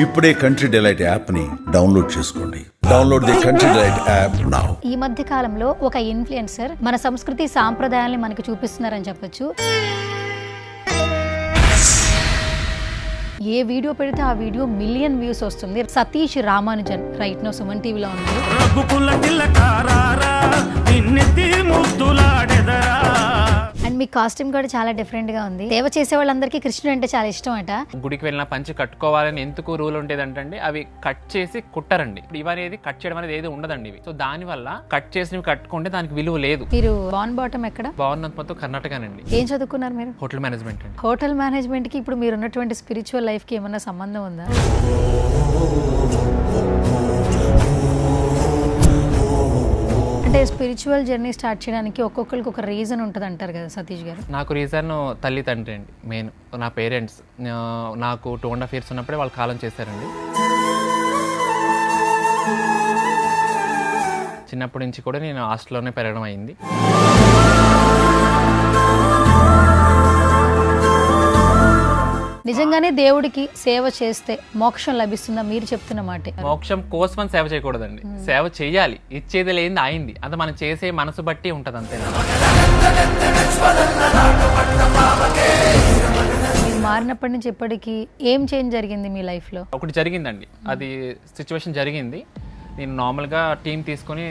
ఇప్పుడే country delight app ని download చేసుకోండి. Download the country delight app now. ఈ మధ్య కాలంలో ఒక ఇన్ఫ్లుయెన్సర్ మన సంస్కృతి సాంప్రదాయాల్ని మనకి చూపిస్తున్నారని చెప్పొచ్చు. ఏ వీడియో పెడితే ఆ వీడియో మిలియన్ వ్యూస్ వస్తుంది. సతీష్ రామానుజన్ రైట్ నో సుమన్ టీవీలో ఉన్నారు. అండ్ మీ కాస్ట్యూమ్ కూడా చాలా డిఫరెంట్ గా ఉంది. సేవ చేసే వాళ్ళందరికీ కృష్ణుడు అంటే చాలా ఇష్టం అట. గుడికి వెళ్ళిన పంచి కట్టుకోవాలని ఎందుకు రూల్ ఉండేది అంటే అవి కట్ చేసి కుట్టరండి. ఇప్పుడు ఇవనేది కట్ చేయడం అనేది ఏది ఉండదండి ఇవి. సో దాని వల్ల కట్ చేసినవి కట్టుకుంటే దానికి విలువ లేదు. మీరు బాన్ బాటమ్ ఎక్కడ? బాగున్నది మొత్తం కర్ణాటకనండి. ఏం చదువుకున్నారు మీరు? హోటల్ మేనేజ్మెంట్ అండి. హోటల్ మేనేజ్మెంట్ కి ఇప్పుడు మీరు ఉన్నటువంటి స్పిరిచువల్ లైఫ్ కి ఏమన్నా సంబంధం ఉందా? అంటే స్పిరిచువల్ జర్నీ స్టార్ట్ చేయడానికి ఒక్కొక్కరికి ఒక రీజన్ ఉంటుంది అంటారు కదా సతీష్ గారు. నాకు రీజన్ తల్లి తండ్రి అండి. మెయిన్ నా పేరెంట్స్ నాకు 2.5 years ఉన్నప్పుడే వాళ్ళు కాలం చేశారండి. చిన్నప్పటి నుంచి కూడా నేను హాస్టల్లోనే పెరగడం అయింది. నిజంగానే దేవుడికి సేవ చేస్తే మోక్షం లభిస్తుందా? మీరు చెప్తున్న మాట. మోక్షం కోసమని సేవ చేయకూడదండి. సేవ చేయాలి. ఇచ్చేది లేనిది అయింది. అది మనం చేసే మనసు బట్టి ఉంటుంది అంతేనా. మీరు మారినప్పటి నుంచి ఇప్పటికి ఏం చేంజ్ జరిగింది మీ లైఫ్లో? ఒకటి జరిగిందండి. అది సిచ్యువేషన్ జరిగింది. నేను నార్మల్గా టీం తీసుకొని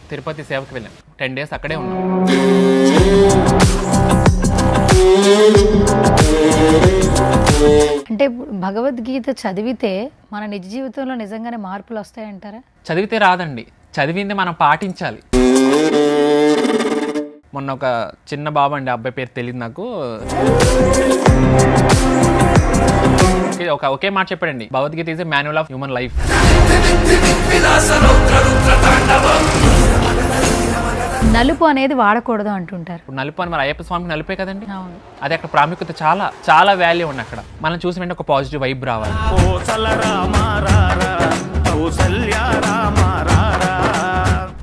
తిరుపతి సేవకి వెళ్ళాను. 10 days అక్కడే ఉన్నాను. అంటే భగవద్గీత చదివితే మన నిజ జీవితంలో నిజంగానే మార్పులు వస్తాయంటారా? చదివితే రాదండి, చదివింది మనం పాటించాలి. మొన్న ఒక చిన్న బాబు అండి, అబ్బాయి పేరు తెలియదు నాకు, ఒకే మాట చెప్పాడండి, Bhagavad Gita is a manual of human life. నలుపు అనేది వాడకూడదు అంటుంటారు. నలుపు అని మరి అయ్యప్ప స్వామికి నలుపే కదండి. అవును. అది అక్కడ ప్రాముఖ్యత చాలా చాలా వాల్యూ ఉంది. అక్కడ మనం చూసి వెంటనే ఒక పాజిటివ్ వైబ్ రావాలి.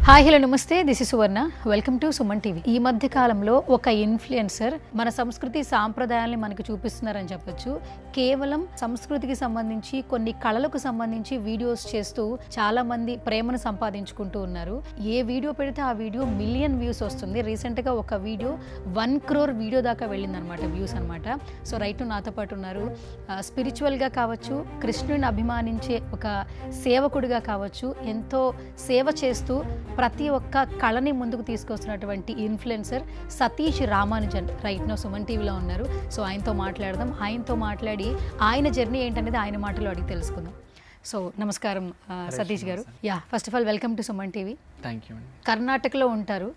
హాయ్ హలో నమస్తే, this is Suvarna. Welcome to Suman TV. ఈ మధ్య కాలంలో ఒక ఇన్ఫ్లుయెన్సర్ మన సంస్కృతి సాంప్రదాయాల్ని మనకి చూపిస్తున్నారని చెప్పొచ్చు. కేవలం సంస్కృతికి సంబంధించి కొన్ని కళలకు సంబంధించి వీడియోస్ చేస్తూ చాలా మంది ప్రేమను సంపాదించుకుంటూ ఉన్నారు. ఏ వీడియో పెడితే ఆ వీడియో మిలియన్ వ్యూస్ వస్తుంది. రీసెంట్ గా ఒక వీడియో 1 crore వీడియో దాకా వెళ్ళిందనమాట, వ్యూస్ అనమాట. సో రైట్ నాతో పాటు ఉన్నారు. స్పిరిచువల్ గా కావచ్చు, కృష్ణుని అభిమానించే ఒక సేవకుడిగా కావచ్చు, ఎంతో సేవ చేస్తూ ప్రతి ఒక్క కళని ముందుకు తీసుకొస్తున్నటువంటి influencer Satish Ramanujan right now Suman టీవీలో ఉన్నారు. సో ఆయనతో మాట్లాడదాం. ఆయనతో మాట్లాడి ఆయన జర్నీ ఏంటనేది ఆయన మాటలో అడిగి తెలుసుకుందాం. సో నమస్కారం సతీష్ గారు. First of all welcome to Suman TV. Thank you అండి. కర్ణాటకలో ఉంటారు.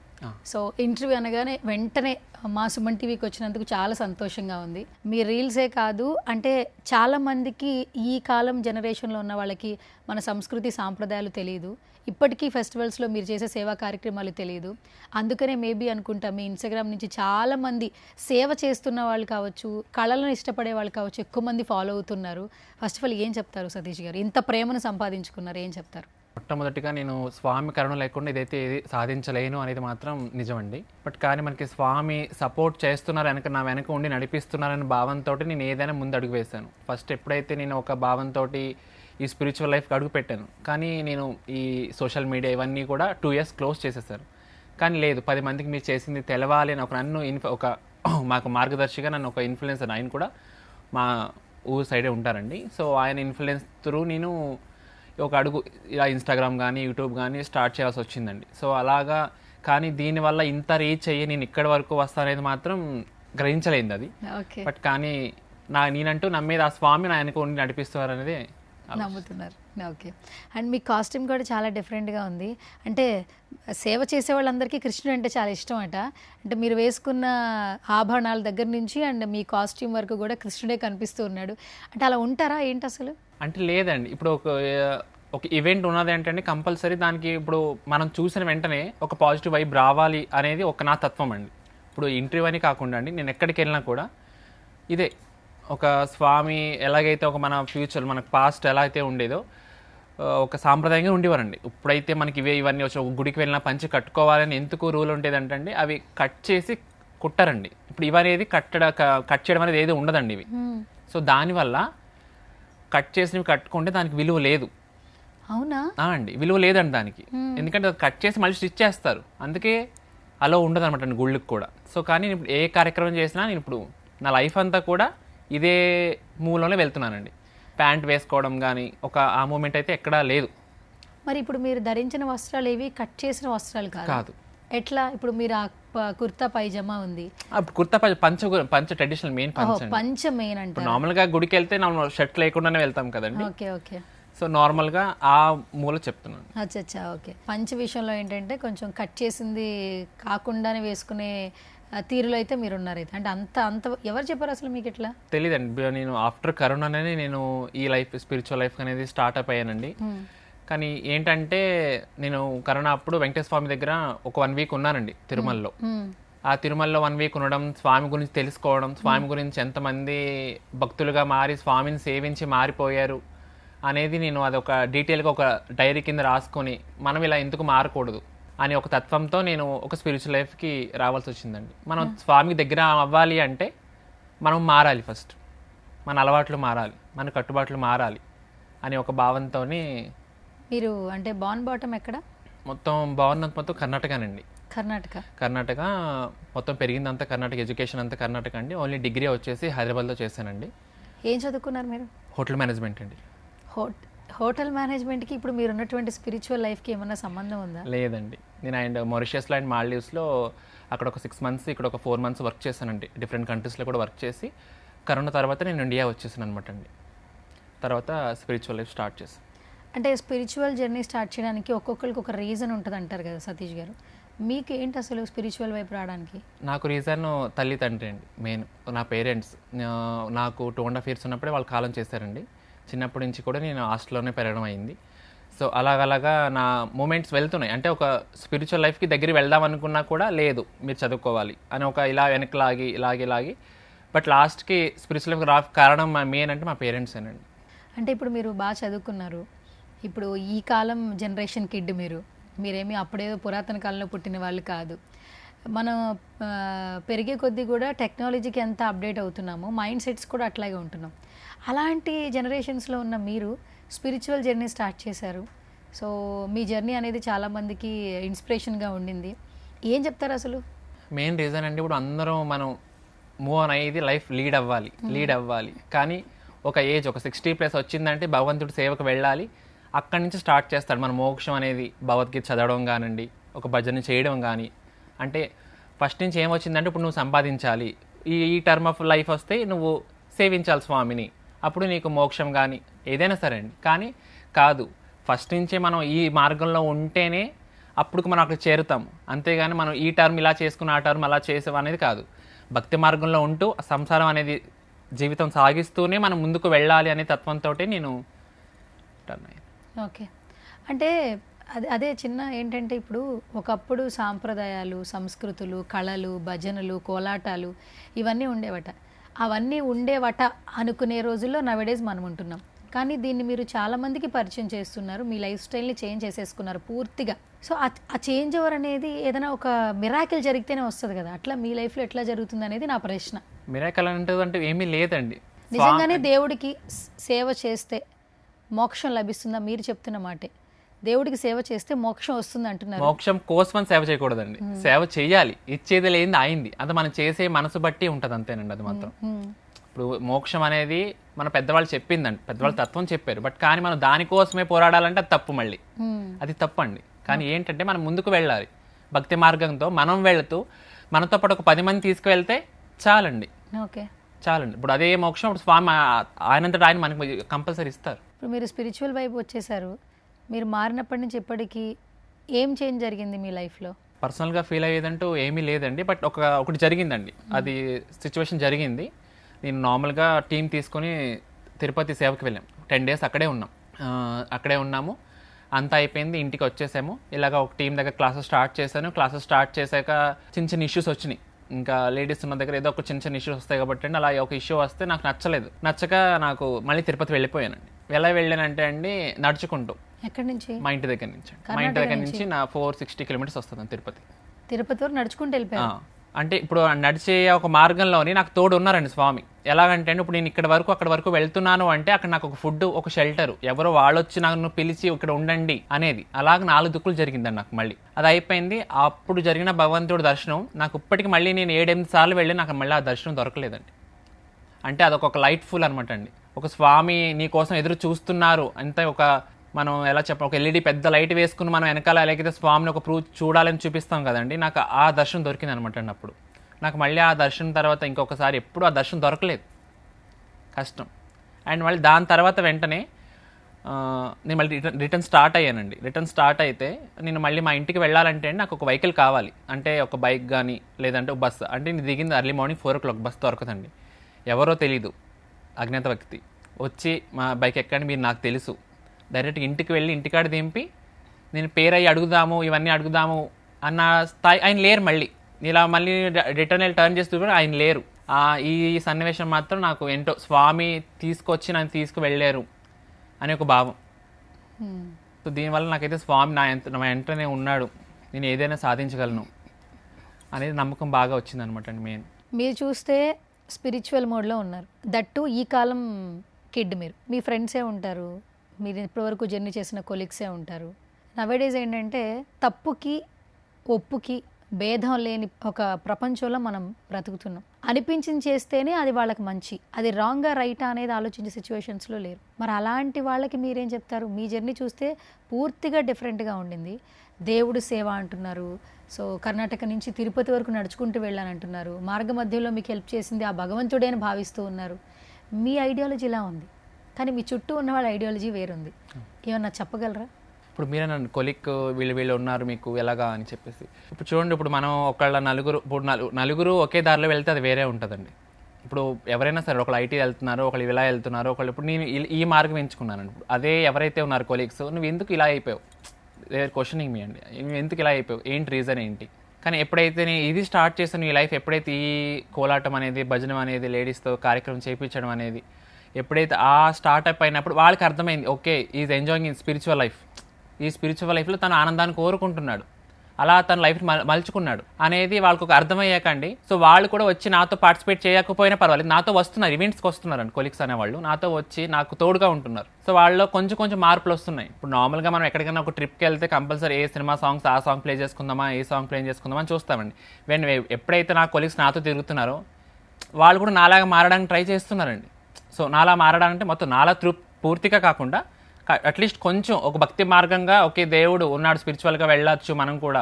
సో ఇంటర్వ్యూ అనగానే వెంటనే మా సుమన్ టీవీకి వచ్చినందుకు చాలా సంతోషంగా ఉంది. మీ రీల్సే కాదు, అంటే చాలా మందికి ఈ కాలం జనరేషన్లో ఉన్న వాళ్ళకి మన సంస్కృతి సాంప్రదాయాలు తెలియదు. ఇప్పటికీ ఫెస్టివల్స్లో మీరు చేసే సేవా కార్యక్రమాలు తెలియదు. అందుకనే మేబీ అనుకుంటా మీ ఇన్స్టాగ్రామ్ నుంచి చాలా మంది సేవ చేస్తున్న వాళ్ళు కావచ్చు, కళలను ఇష్టపడే వాళ్ళు కావచ్చు, ఎక్కువ మంది ఫాలో అవుతున్నారు. ఫస్ట్ ఆఫ్ ఆల్ ఏం చెప్తారు సతీష్ గారు? ఇంత ప్రేమను సంపాదించుకున్నారు, ఏం చెప్తారు? మొట్టమొదటిగా నేను స్వామి కరుణ లేకుండా ఇదైతే ఏది సాధించలేను అనేది మాత్రం నిజమండి. బట్ కానీ మనకి స్వామి సపోర్ట్ చేస్తున్నారు, నా వెనక ఉండి నడిపిస్తున్నారనే భావంతో నేను ఏదైనా ముందు అడుగు వేశాను. ఫస్ట్ ఎప్పుడైతే నేను ఒక భావంతో ఈ స్పిరిచువల్ లైఫ్కి అడుగు పెట్టాను, కానీ నేను ఈ సోషల్ మీడియా ఇవన్నీ కూడా 2 years క్లోజ్ చేసేసారు. కానీ లేదు, 10 మందికి మీరు చేసింది తెలవాలి అని ఒక మాకు మార్గదర్శిగా నన్ను ఒక ఇన్ఫ్లుయెన్సర్, ఆయన కూడా మా ఊరు సైడే ఉంటారండి. సో ఆయన ఇన్ఫ్లుయెన్స్ త్రూ నేను ఒక అడుగు ఇలా ఇన్స్టాగ్రామ్ కానీ యూట్యూబ్ కానీ స్టార్ట్ చేయాల్సి వచ్చిందండి. సో అలాగా, కానీ దీనివల్ల ఇంత రీచ్ అయ్యి నేను ఇక్కడి వరకు వస్తానేది మాత్రం గ్రహించలేంది అది. బట్ కానీ నేనంటూ నమ్మేది ఆ స్వామి నా ఆయనకు ఉండి నడిపిస్తారు అనేది నమ్ముతున్నారు. ఓకే. అండ్ మీ కాస్ట్యూమ్ కూడా చాలా డిఫరెంట్గా ఉంది. అంటే సేవ చేసే వాళ్ళందరికీ కృష్ణుడు అంటే చాలా ఇష్టం అట. అంటే మీరు వేసుకున్న ఆభరణాల దగ్గర నుంచి అండ్ మీ కాస్ట్యూమ్ వరకు కూడా కృష్ణుడే కనిపిస్తూ ఉన్నాడు. అంటే అలా ఉంటారా ఏంటి అసలు? అంటే లేదండి, ఇప్పుడు ఒక ఈవెంట్ ఉన్నది ఏంటంటే కంపల్సరీ దానికి ఇప్పుడు మనం చూసిన వెంటనే ఒక పాజిటివ్ వైబ్ రావాలి అనేది ఒక నా తత్వం అండి. ఇప్పుడు ఇంటర్వ్యూ అని కాకుండా అండి, నేను ఎక్కడికి వెళ్ళినా కూడా ఇదే ఒక స్వామి ఎలాగైతే ఒక మన ఫ్యూచర్ మనకు పాస్ట్ ఎలా అయితే ఉండేదో ఒక సాంప్రదాయంగా ఉండేవారండి. ఇప్పుడైతే మనకి ఇవన్నీ వచ్చి ఒక గుడికి వెళ్ళిన పంచి కట్టుకోవాలని ఎందుకు రూల్ ఉండేది అంటే అవి కట్ చేసి కుట్టరండి. ఇప్పుడు ఇవనేది కట్ చేయడం అనేది ఏది ఉండదండి ఇవి. సో దానివల్ల కట్ చేసినవి కట్టుకుంటే దానికి విలువ లేదు. అవునా? అండి, విలువ లేదండి దానికి. ఎందుకంటే అది కట్ చేసి మళ్ళీ స్టిచ్ చేస్తారు, అందుకే అలా ఉండదు అనమాట అండి గుళ్ళకి కూడా. సో కానీ నేను ఇప్పుడు ఏ కార్యక్రమం చేసినా నేను ఇప్పుడు నా లైఫ్ అంతా కూడా ఇదే మూలంలో వెళ్తున్నానండి. ప్యాంట్ వేసుకోవడం కానీ ఆ మూమెంట్ అయితే ఎక్కడా లేదు. మరి ఇప్పుడు మీరు ధరించిన వస్త్రాలు ఏవి కట్ చేసిన వస్త్రాలు కాదు. ఎట్లా ఇప్పుడు మీరు ఆ కుర్తా పైజమా ఉంది, అప్పుడు కుర్తా పంచ ట్రెడిషనల్ మెయిన్ పంచ మెయిన్ అంటే నార్మల్ గా గుడికి వెళ్తే షర్ట్ లేకుండానే వెళ్తాం కదండి. Okay okay. సో నార్మల్ గా ఆ మూల చెప్తున్నాను. అచ్చా ఓకే. పంచ విషయంలో ఏంటంటే కొంచెం కట్ చేసింది కాకుండానే వేసుకునే తీరులో అయితే మీరు ఉన్నారైతే, అంటే అంత ఎవరు చెప్పారు అసలు మీకు? ఇట్లా తెలియదండి. నేను ఆఫ్టర్ కరోనానే నేను ఈ లైఫ్ స్పిరిచువల్ లైఫ్ అనేది స్టార్ట్ అప్ అయ్యానండి. కానీ ఏంటంటే నేను కరోనా అప్పుడు వెంకటేశ్వర స్వామి దగ్గర ఒక 1 వీక్ ఉన్నానండి తిరుమలలో. ఆ తిరుమలలో 1 వీక్ ఉండడం, స్వామి గురించి తెలుసుకోవడం, స్వామి గురించి ఎంతమంది భక్తులుగా మారి స్వామిని సేవించి మారిపోయారు అనేది నేను అదొక డీటెయిల్గా ఒక డైరీ కింద రాసుకొని మనం ఇలా ఎందుకు మారకూడదు అని ఒక తత్వంతో నేను ఒక స్పిరిచువల్ లైఫ్కి రావాల్సి వచ్చిందండి. మనం స్వామికి దగ్గర అవ్వాలి అంటే మనం మారాలి, ఫస్ట్ మన అలవాట్లు మారాలి, మన కట్టుబాట్లు మారాలి అని ఒక భావంతో. మీరు అంటే బాన్ బాటమ్ ఎక్కడ? మొత్తం బాగున్నంత మొత్తం కర్ణాటకనండి. కర్ణాటక మొత్తం పెరిగిందంతా కర్ణాటక, ఎడ్యుకేషన్ అంతా కర్ణాటక అండి. ఓన్లీ డిగ్రీ వచ్చేసి హైదరాబాద్లో చేశానండి. ఏం చదువుకున్నారు మీరు? హోటల్ మేనేజ్మెంట్ అండి. హోటల్ మేనేజ్మెంట్కి ఇప్పుడు మీరు ఉన్నటువంటి స్పిరిచువల్ లైఫ్కి ఏమన్నా సంబంధం ఉందా? లేదండి. నేను మారిషియస్లో అండ్ మాల్డీవ్స్లో అక్కడ ఒక 6 months, ఇక్కడ ఒక 4 months వర్క్ చేశానండి. డిఫరెంట్ కంట్రీస్లో కూడా వర్క్ చేసి కరోనా తర్వాత నేను ఇండియా వచ్చేసాను అనమాట అండి. తర్వాత స్పిరిచువల్ లైఫ్ స్టార్ట్ చేశాను. అంటే స్పిరిచువల్ జర్నీ స్టార్ట్ చేయడానికి ఒక్కొక్కరికి ఒక రీజన్ ఉంటుంది అంటారు కదా సతీష్ గారు, మీకు ఏంటి అసలు స్పిరిచువల్ వైపు రావడానికి? నాకు రీజన్ తల్లి తండ్రి అండి. మెయిన్ నా పేరెంట్స్. నాకు 2.5 years ఉన్నప్పుడే వాళ్ళు కాలం చేశారండి. చిన్నప్పటి నుంచి కూడా నేను హాస్టల్లోనే పెరగడం అయింది. సో అలాగలాగా నా మూమెంట్స్ వెళ్తున్నాయి. అంటే ఒక స్పిరిచువల్ లైఫ్కి దగ్గర వెళ్దాం అనుకున్నా కూడా లేదు, మీరు చదువుకోవాలి అని ఒక ఇలా వెనక్కి లాగి బట్ లాస్ట్కి స్పిరిచువల్ లైఫ్కి కారణం మెయిన్ అంటే మా పేరెంట్సేనండి. అంటే ఇప్పుడు మీరు బాగా చదువుకున్నారు, ఇప్పుడు ఈ కాలం జనరేషన్ కిడ్ మీరేమీ అప్పుడేదో పురాతన కాలంలో పుట్టిన వాళ్ళు కాదు. మనం పెరిగే కొద్దీ కూడా టెక్నాలజీకి ఎంత అప్డేట్ అవుతున్నామో మైండ్ సెట్స్ కూడా అట్లాగే ఉంటున్నాం. అలాంటి జనరేషన్స్లో ఉన్న మీరు స్పిరిచువల్ జర్నీ స్టార్ట్ చేశారు. సో మీ జర్నీ అనేది చాలామందికి ఇన్స్పిరేషన్గా ఉండింది. ఏం చెప్తారు అసలు? మెయిన్ రీజన్ అంటే ఇప్పుడు అందరం మనం మూవ్ ఆన్ అయ్యేది లైఫ్ లీడ్ అవ్వాలి. కానీ ఒక ఏజ్ ఒక 60+ వచ్చిందంటే భగవంతుడి సేవకు వెళ్ళాలి. అక్కడి నుంచి స్టార్ట్ చేస్తాడు మన మోక్షం అనేది. భగవద్గీత చదవడం కానివ్వండి, ఒక భజన చేయడం కానీ. అంటే ఫస్ట్ నుంచి ఏమొచ్చిందంటే ఇప్పుడు నువ్వు సంపాదించాలి, ఈ టర్మ్ ఆఫ్ లైఫ్ వస్తే నువ్వు సేవించాలి స్వామిని, అప్పుడు నీకు మోక్షం కానీ ఏదైనా సరే అండి. కానీ కాదు, ఫస్ట్ నుంచే మనం ఈ మార్గంలో ఉంటేనే అప్పుడు మనం అక్కడ చేరుతాం. అంతేగాని మనం ఈ టర్మ్ ఇలా చేసుకుని ఆ టర్మ్ అలా చేసాం అనేది కాదు. భక్తి మార్గంలో ఉంటూ సంసారం అనేది జీవితం సాగిస్తూనే మనం ముందుకు వెళ్ళాలి అనే తత్వంతో నేను టర్న్ అయ్యాను. ఓకే. అంటే అదే చిన్న ఏంటంటే ఇప్పుడు ఒకప్పుడు సాంప్రదాయాలు, సంస్కృతులు, కళలు, భజనలు, కోలాటాలు ఇవన్నీ ఉండేవట అనుకునే రోజుల్లో నవడేస్ మనం ఉంటున్నాం. కానీ దీన్ని మీరు చాలామందికి పరిచయం చేస్తున్నారు, మీ లైఫ్ స్టైల్ని చేంజ్ చేసేసుకున్నారు పూర్తిగా. సో ఆ చేంజ్ ఓవర్ అనేది ఏదైనా ఒక మిరాకిల్ జరిగితేనే వస్తుంది కదా, అట్లా మీ లైఫ్లో ఎట్లా జరుగుతుంది అనేది నా ప్రశ్న. మిరాకిల్ అంటే ఏమీ లేదండి. నిజంగానే దేవుడికి సేవ చేస్తే మోక్షం లభిస్తుందా? మీరు చెప్తున్న మాటే, దేవుడికి సేవ చేస్తే మోక్షం వస్తుంది అంటున్నారు. మోక్షం కోసం సేవ చేయకూడదండి, సేవ చేయాలి. ఇచ్చేది లేనిది అయింది, అది మనం చేసే మనసు బట్టి ఉంటుంది అంతేనండి. అది మాత్రం ఇప్పుడు మోక్షం అనేది మన పెద్దవాళ్ళు చెప్పిందండి, పెద్దవాళ్ళు తత్వం చెప్పారు. బట్ కానీ మనం దానికోసమే పోరాడాలంటే అది తప్పు, మళ్ళీ అది తప్పండి. కానీ ఏంటంటే మనం ముందుకు వెళ్ళాలి భక్తి మార్గంతో. మనం వెళుతూ మనతో పాటు ఒక 10 మంది తీసుకువెళ్తే చాలండి. ఓకే, చాలండి. ఇప్పుడు అదే మోక్షం ఇప్పుడు స్వామి ఆయనంతటా ఆయన మనకి కంపల్సరీ ఇస్తారు. ఇప్పుడు మీరు స్పిరిచువల్ వైపు వచ్చేసారు, మీరు మారినప్పటి నుంచి ఇప్పటికీ ఏం చేంజ్ జరిగింది మీ లైఫ్లో? పర్సనల్గా ఫీల్ అయ్యేదంటూ ఏమీ లేదండి. బట్ ఒకటి జరిగిందండి, అది సిచ్యువేషన్ జరిగింది. నేను నార్మల్గా టీం తీసుకొని తిరుపతి సేవకి వెళ్ళాం. 10 days అక్కడే ఉన్నాము. అంతా అయిపోయింది, ఇంటికి వచ్చేసాము. ఇలాగ ఒక టీం దగ్గర క్లాసెస్ స్టార్ట్ చేశాను. క్లాసెస్ స్టార్ట్ చేశాక చిన్న ఇష్యూస్ వచ్చినాయి. ఇంకా లేడీస్ ఉన్న దగ్గర ఏదో ఒక చిన్న ఇష్యూస్ వస్తాయి కాబట్టి అండి, అలా ఒక ఇష్యూ వస్తే నాకు నచ్చక నాకు మళ్ళీ తిరుపతి వెళ్ళిపోయానండి. ఎలా వెళ్ళానంటే అండి, నడుచుకుంటూ. ఎక్కడి నుంచి? మా ఇంటి దగ్గర నుంచి. నా 460 kilometers వస్తుంది తిరుపతి వరకు నడుచుకుంటూ వెళ్ళిపోయాను. అంటే ఇప్పుడు నడిచే ఒక మార్గంలోని నాకు తోడు ఉన్నారండి స్వామి. ఎలాగంటే ఇప్పుడు నేను ఇక్కడ వరకు అక్కడ వరకు వెళ్తున్నాను అంటే అక్కడ నాకు ఒక ఫుడ్, ఒక షెల్టర్, ఎవరో వాళ్ళు వచ్చి నన్ను పిలిచి ఇక్కడ ఉండండి అనేది, అలాగ 4 దిక్కులు జరిగిందండి నాకు. మళ్ళీ అది అయిపోయింది. అప్పుడు జరిగిన భగవంతుడి దర్శనం నాకు ఇప్పటికి మళ్ళీ నేను 7-8 సార్లు వెళ్ళి నాకు మళ్ళీ ఆ దర్శనం దొరకలేదండి. అంటే అదొక లైట్ ఫుల్ అనమాట అండి. ఒక స్వామి నీ కోసం ఎదురు చూస్తున్నారు అంటే ఒక మనం ఎలా చెప్పాలి, ఒక ఎల్ఈడి పెద్ద లైట్ వేసుకుని మనం వెనకాల ఎలాగైతే స్వామిని ఒక ప్రూఫ్ చూడాలని చూపిస్తాం కదండి, నాకు ఆ దర్శనం దొరికింది అనమాట అండి. అప్పుడు నాకు మళ్ళీ ఆ దర్శనం తర్వాత ఇంకొకసారి ఎప్పుడు ఆ దర్శనం దొరకలేదు, కష్టం. అండ్ మళ్ళీ దాని తర్వాత వెంటనే నేను మళ్ళీ రిటర్న్ స్టార్ట్ అయ్యానండి. రిటర్న్ స్టార్ట్ అయితే నేను మళ్ళీ మా ఇంటికి వెళ్ళాలంటే నాకు ఒక వెహికల్ కావాలి, అంటే ఒక బైక్ కానీ లేదంటే ఒక బస్సు. అంటే నేను దిగింది ఎర్లీ మార్నింగ్ 4 o'clock, బస్ దొరకదండి. ఎవరో తెలీదు అజ్ఞాత వ్యక్తి వచ్చి మా బైక్ ఎక్కండి మీరు నాకు తెలుసు, డైరెక్ట్గా ఇంటికి వెళ్ళి ఇంటికాడ దింపి నేను పేరు అయ్యి అడుగుదాము ఇవన్నీ అడుగుదాము అన్న స్థాయి ఆయన లేరు. మళ్ళీ ఇలా మళ్ళీ రిటర్న్ వెళ్ళి టర్న్ చేస్తూ కూడా ఆయన లేరు. ఈ సన్నివేశం మాత్రం నాకు ఏంటో స్వామి తీసుకొచ్చి నన్ను తీసుకువెళ్ళారు అనే ఒక భావం. సో దీనివల్ల నాకైతే స్వామి నా వెంటనే ఉన్నాడు, నేను ఏదైనా సాధించగలను అనేది నమ్మకం బాగా వచ్చింది అనమాట అండి. మెయిన్ మీరు చూస్తే స్పిరిచువల్ మోడ్లో ఉన్నారు, దట్టు ఈ కాలం కిడ్. మీరు మీ ఫ్రెండ్సే ఉంటారు, మీరు ఇప్పటివరకు జర్నీ చేసిన కొలీగ్సే ఉంటారు. నవేడేస్ ఏంటంటే తప్పుకి ఒప్పుకి భేదం లేని ఒక ప్రపంచంలో మనం బ్రతుకుతున్నాం. అనిపించింది చేస్తేనే అది వాళ్ళకి మంచి, అది రాంగా రైటా అనేది ఆలోచించే సిచ్యువేషన్స్లో లేరు. మరి అలాంటి వాళ్ళకి మీరేం చెప్తారు? మీ జర్నీ చూస్తే పూర్తిగా డిఫరెంట్గా ఉండింది. దేవుడు సేవ అంటున్నారు, సో కర్ణాటక నుంచి తిరుపతి వరకు నడుచుకుంటూ వెళ్ళానంటున్నారు, మార్గ మధ్యలో మీకు హెల్ప్ చేసింది ఆ భగవంతుడే అని భావిస్తూ ఉన్నారు. మీ ఐడియాలజీ ఇలా ఉంది, కానీ మీ చుట్టూ ఉన్న వాళ్ళ ఐడియాలజీ వేరుంది. ఏమన్నా చెప్పగలరా? ఇప్పుడు మీరే నన్ను కొలిక్ వీళ్ళు ఉన్నారు మీకు ఎలాగా అని చెప్పేసి, ఇప్పుడు చూడండి, ఇప్పుడు మనం ఒకళ్ళ నలుగురు ఒకే దారిలో వెళ్తే అది వేరే ఉంటుందండి. ఇప్పుడు ఎవరైనా సరే ఒకళ్ళు ఐటీ వెళ్తున్నారు, ఒకళ్ళు ఇలా వెళ్తున్నారు, ఒకళ్ళు ఇప్పుడు నేను ఈ మార్గం ఎంచుకున్నాను. అదే ఎవరైతే ఉన్నారు కొలీగ్స్, నువ్వు ఎందుకు ఇలా అయిపోయావు, క్వశ్చనింగ్ మీ అండి, నువ్వు ఎందుకు ఇలా అయిపోయావు, ఏంటి రీజన్ ఏంటి. కానీ ఎప్పుడైతే నేను ఇది స్టార్ట్ చేశాను ఈ లైఫ్, ఎప్పుడైతే ఈ కోలాటం అనేది, భజనం అనేది, లేడీస్తో కార్యక్రమం చేయించడం అనేది ఎప్పుడైతే ఆ స్టార్ట్అప్ అయినప్పుడు వాళ్ళకి అర్థమైంది, okay is enjoying in spiritual life, ఈ స్పిరిచువల్ లైఫ్లో తను ఆనందాన్ని కోరుకుంటున్నాడు, అలా తన లైఫ్ మలుచుకున్నాడు అనేది వాళ్ళకు ఒక అర్థమయ్యాకండి. సో వాళ్ళు కూడా వచ్చి నాతో పార్టిసిపేట్ చేయకపోయినా పర్వాలేదు, నాతో వస్తున్నారు, ఈవెంట్స్కి వస్తున్నారు అండి కొలీగ్స్ అనేవాళ్ళు, నాతో వచ్చి నాకు తోడుగా ఉంటున్నారు. సో వాళ్ళలో కొంచెం మార్పులు వస్తున్నాయి. ఇప్పుడు నార్మల్గా మనం ఎక్కడికైనా ఒక ట్రిప్కి వెళ్తే కంపల్సరీ ఏ సినిమా సాంగ్స్ ఆ సాంగ్ ప్లే చేసుకుందామా, ఏ సాంగ్ ప్లే చేసుకుందామా అని చూస్తామండి. ఎప్పుడైతే నా కొలీగ్స్ నాతో తిరుగుతున్నారో వాళ్ళు కూడా నాలాగా మారడానికి ట్రై చేస్తున్నారండి. సో నాలా మారడానికి మొత్తం నాలా పూర్తిగా కాకుండా అట్లీస్ట్ కొంచెం ఒక భక్తి మార్గంగా, ఓకే దేవుడు ఉన్నాడు, స్పిరిచువల్గా వెళ్ళొచ్చు మనం కూడా,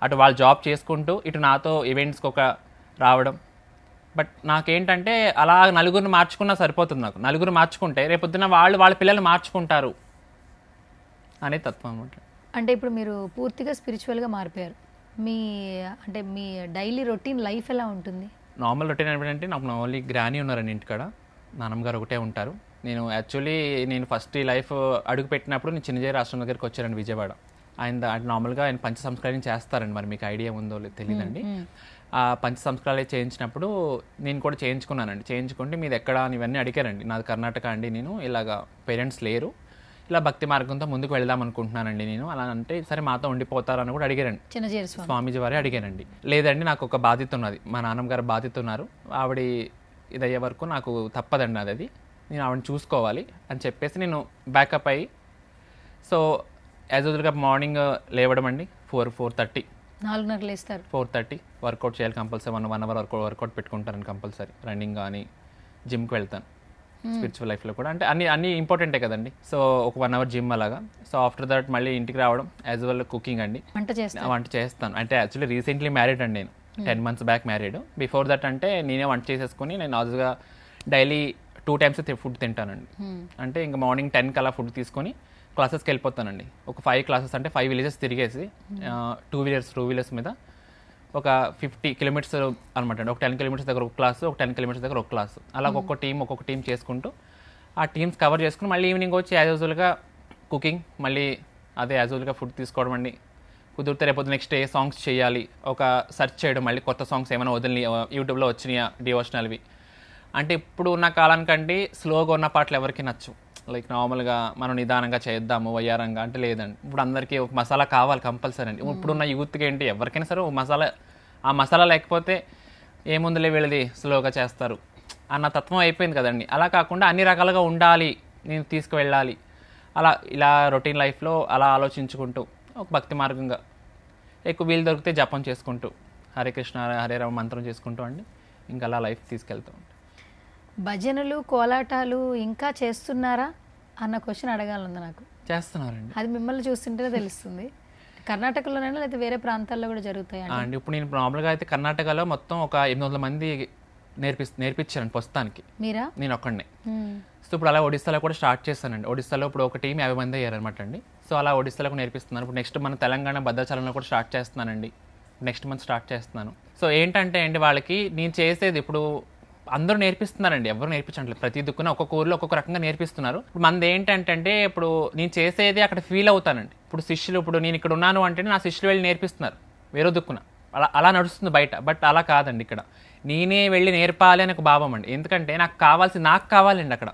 అటు వాళ్ళు జాబ్ చేసుకుంటూ ఇటు నాతో ఈవెంట్స్కి ఒక రావడం. బట్ నాకేంటంటే అలా నలుగురిని మార్చుకున్నా సరిపోతుంది. నాకు నలుగురు మార్చుకుంటే రేపొద్దున వాళ్ళ పిల్లలు మార్చుకుంటారు అనే తత్వం అనమాట. అంటే ఇప్పుడు మీరు పూర్తిగా స్పిరిచువల్గా మారిపోయారు. మీ డైలీ రొటీన్ లైఫ్ ఎలా ఉంటుంది? నార్మల్ రొటీన్ ఏంటంటే నాకు ఓన్లీ గ్రానీ ఉన్నారండి ఇంటికాడ, నాన్నమ్మ గారు ఒకటే ఉంటారు. నేను ఫస్ట్ ఈ లైఫ్ అడుగు పెట్టినప్పుడు నేను చిన్నజీర రాష్ట్రం దగ్గరికి వచ్చారండి విజయవాడ. నార్మల్గా ఆయన పంచ సంస్కారం చేస్తారండి, మరి మీకు ఐడియా ఉందో తెలియదండి. ఆ పంచ సంస్కారాలు చేయించినప్పుడు నేను కూడా చేయించుకున్నానండి. చేయించుకుంటే మీది ఎక్కడ అని ఇవన్నీ అడిగారండి. నాది కర్ణాటక అండి, నేను ఇలాగా పేరెంట్స్ లేరు, ఇలా భక్తి మార్గంతో ముందుకు వెళ్దాం అనుకుంటున్నానండి నేను. అలా అంటే సరే మాతో ఉండిపోతారని కూడా అడిగారండి, స్వామీజీ వారే అడిగారండి. లేదండి నాకు ఒక బాధ్యత ఉన్నది, మా నాన్నమ్మ గారు బాధ్యత ఉన్నారు, ఆవిడ ఇదయ్యే వరకు నాకు తప్పదండి అది, నేను ఆవిడని చూసుకోవాలి అని చెప్పేసి నేను బ్యాకప్ అయ్యి, సో యాజ్ యూజువల్గా మార్నింగ్ లేవడం అండి 4:30 4:30 వర్కౌట్ చేయాలి కంపల్సరీ, 1 hour వర్కౌట్ పెట్టుకుంటాను కంపల్సరీ. రన్నింగ్ కానీ జిమ్కి వెళ్తాను స్పిరిచువల్ లైఫ్లో కూడా, అంటే అన్నీ ఇంపార్టెంటే కదండి. సో ఒక 1 hour జిమ్ అలాగా. సో ఆఫ్టర్ దట్ మళ్ళీ ఇంటికి రావడం, యాజ్ వెల్ కుకింగ్ అండి, వంట చేస్తాను. అంటే యాక్చువల్లీ రీసెంట్లీ మ్యారీడ్ అండి నేను, 10 months back married. Before that అంటే నేనే వంట చేసేసుకుని నేను నాజుగా డైలీ 2 times ఫుడ్ తింటానండి. అంటే ఇంకా మార్నింగ్ 10 కల్లా ఫుడ్ తీసుకొని క్లాసెస్కి వెళ్ళిపోతానండి. ఒక 5 classes అంటే 5 villages తిరిగేసి 2 wheelers మీద ఒక 50 kilometers అనమాట అండి. ఒక 10 kilometers దగ్గర ఒక క్లాసు, ఒక 10 kilometers దగ్గర ఒక క్లాసు, అలా ఒక్కొక్క టీం చేసుకుంటూ ఆ టీమ్స్ కవర్ చేసుకుని మళ్ళీ ఈవినింగ్ వచ్చి యాజ్ యూజువల్గా కుకింగ్, మళ్ళీ అదే యాజ్ యూజువల్గా ఫుడ్ తీసుకోవడం అండి. కుదిరితే రేపు నెక్స్ట్ ఏ సాంగ్స్ చేయాలి ఒక సెర్చ్ చేయడం, మళ్ళీ కొత్త సాంగ్స్ ఏమైనా వదిలి యూట్యూబ్లో వచ్చినాయా డివోషనల్వి. అంటే ఇప్పుడు ఉన్న కాలానికంటే స్లోగా ఉన్న పాటలు ఎవరికి నచ్చు, లైక్ నార్మల్గా మనం నిదానంగా చేద్దాము వయ్యారంగా అంటే లేదండి. ఇప్పుడు అందరికీ ఒక మసాలా కావాలి కంపల్సరీ అండి. ఇప్పుడున్న యూత్కి ఏంటి ఎవరికైనా సరే ఒక మసాలా ఆ మసాలా లేకపోతే ఏముందులే వీళ్ళది స్లోగా చేస్తారు అన్న తత్వం అయిపోయింది కదండి. అలా కాకుండా అన్ని రకాలుగా ఉండాలి, నేను తీసుకువెళ్ళాలి, అలా ఇలా రొటీన్ లైఫ్లో అలా ఆలోచించుకుంటూ ఒక భక్తి మార్గంగా ఎక్కువ వీలు దొరికితే జపం చేసుకుంటూ హరే కృష్ణ హరే రామ మంత్రం చేసుకుంటూ అండి ఇంకా అలా లైఫ్ తీసుకెళ్తూ ఉంటాం. భజనలు కోలాటాలు ఇంకా చేస్తున్నారా అన్న క్వశ్చన్ అడగాలంది నాకు. చేస్తున్నారండి. అది మిమ్మల్ని చూస్తుంటేనే తెలుస్తుంది. కర్ణాటకలోనైనా లేదా వేరే ప్రాంతాల్లో కూడా జరుగుతాయి అండి. ఇప్పుడు నేను మామూలుగా అయితే కర్ణాటకలో మొత్తం ఒక 800 మంది నేర్పించానండి ప్రస్తుతానికి. మీరా? నేను ఒక్కడినే. సో ఇప్పుడు అలా ఒడిస్సాలో కూడా స్టార్ట్ చేస్తానండి. ఒడిస్సాలో ఇప్పుడు ఒక టీం 50 మంది అయ్యారనమాట అండి. సో అలా ఒడిస్సాలో నేర్పిస్తున్నాను. ఇప్పుడు నెక్స్ట్ మన తెలంగాణ భద్రాచలంలో కూడా స్టార్ట్ చేస్తున్నానండి. నెక్స్ట్ మంత్ స్టార్ట్ చేస్తున్నాను. సో ఏంటంటే అండి వాళ్ళకి నేను చేసేది ఇప్పుడు అందరూ నేర్పిస్తున్నారండి, ఎవరు నేర్పించట్లేదు. ప్రతి దిక్కున ఒక్కొక్క ఊర్లో ఒక్కొక్క రకంగా నేర్పిస్తున్నారు. ఇప్పుడు మనది ఏంటంటే ఇప్పుడు నేను చేసేది అక్కడ ఫీల్ అవుతానండి. ఇప్పుడు శిష్యులు ఇప్పుడు నేను ఇక్కడ ఉన్నాను అంటే నా శిష్యులు వెళ్ళి నేర్పిస్తున్నారు వేరే దిక్కున, అలా నడుస్తుంది బయట. బట్ అలా కాదండి, ఇక్కడ నేనే వెళ్ళి నేర్పాలి అని ఒక భావం అండి. ఎందుకంటే నాకు కావాలండి అక్కడ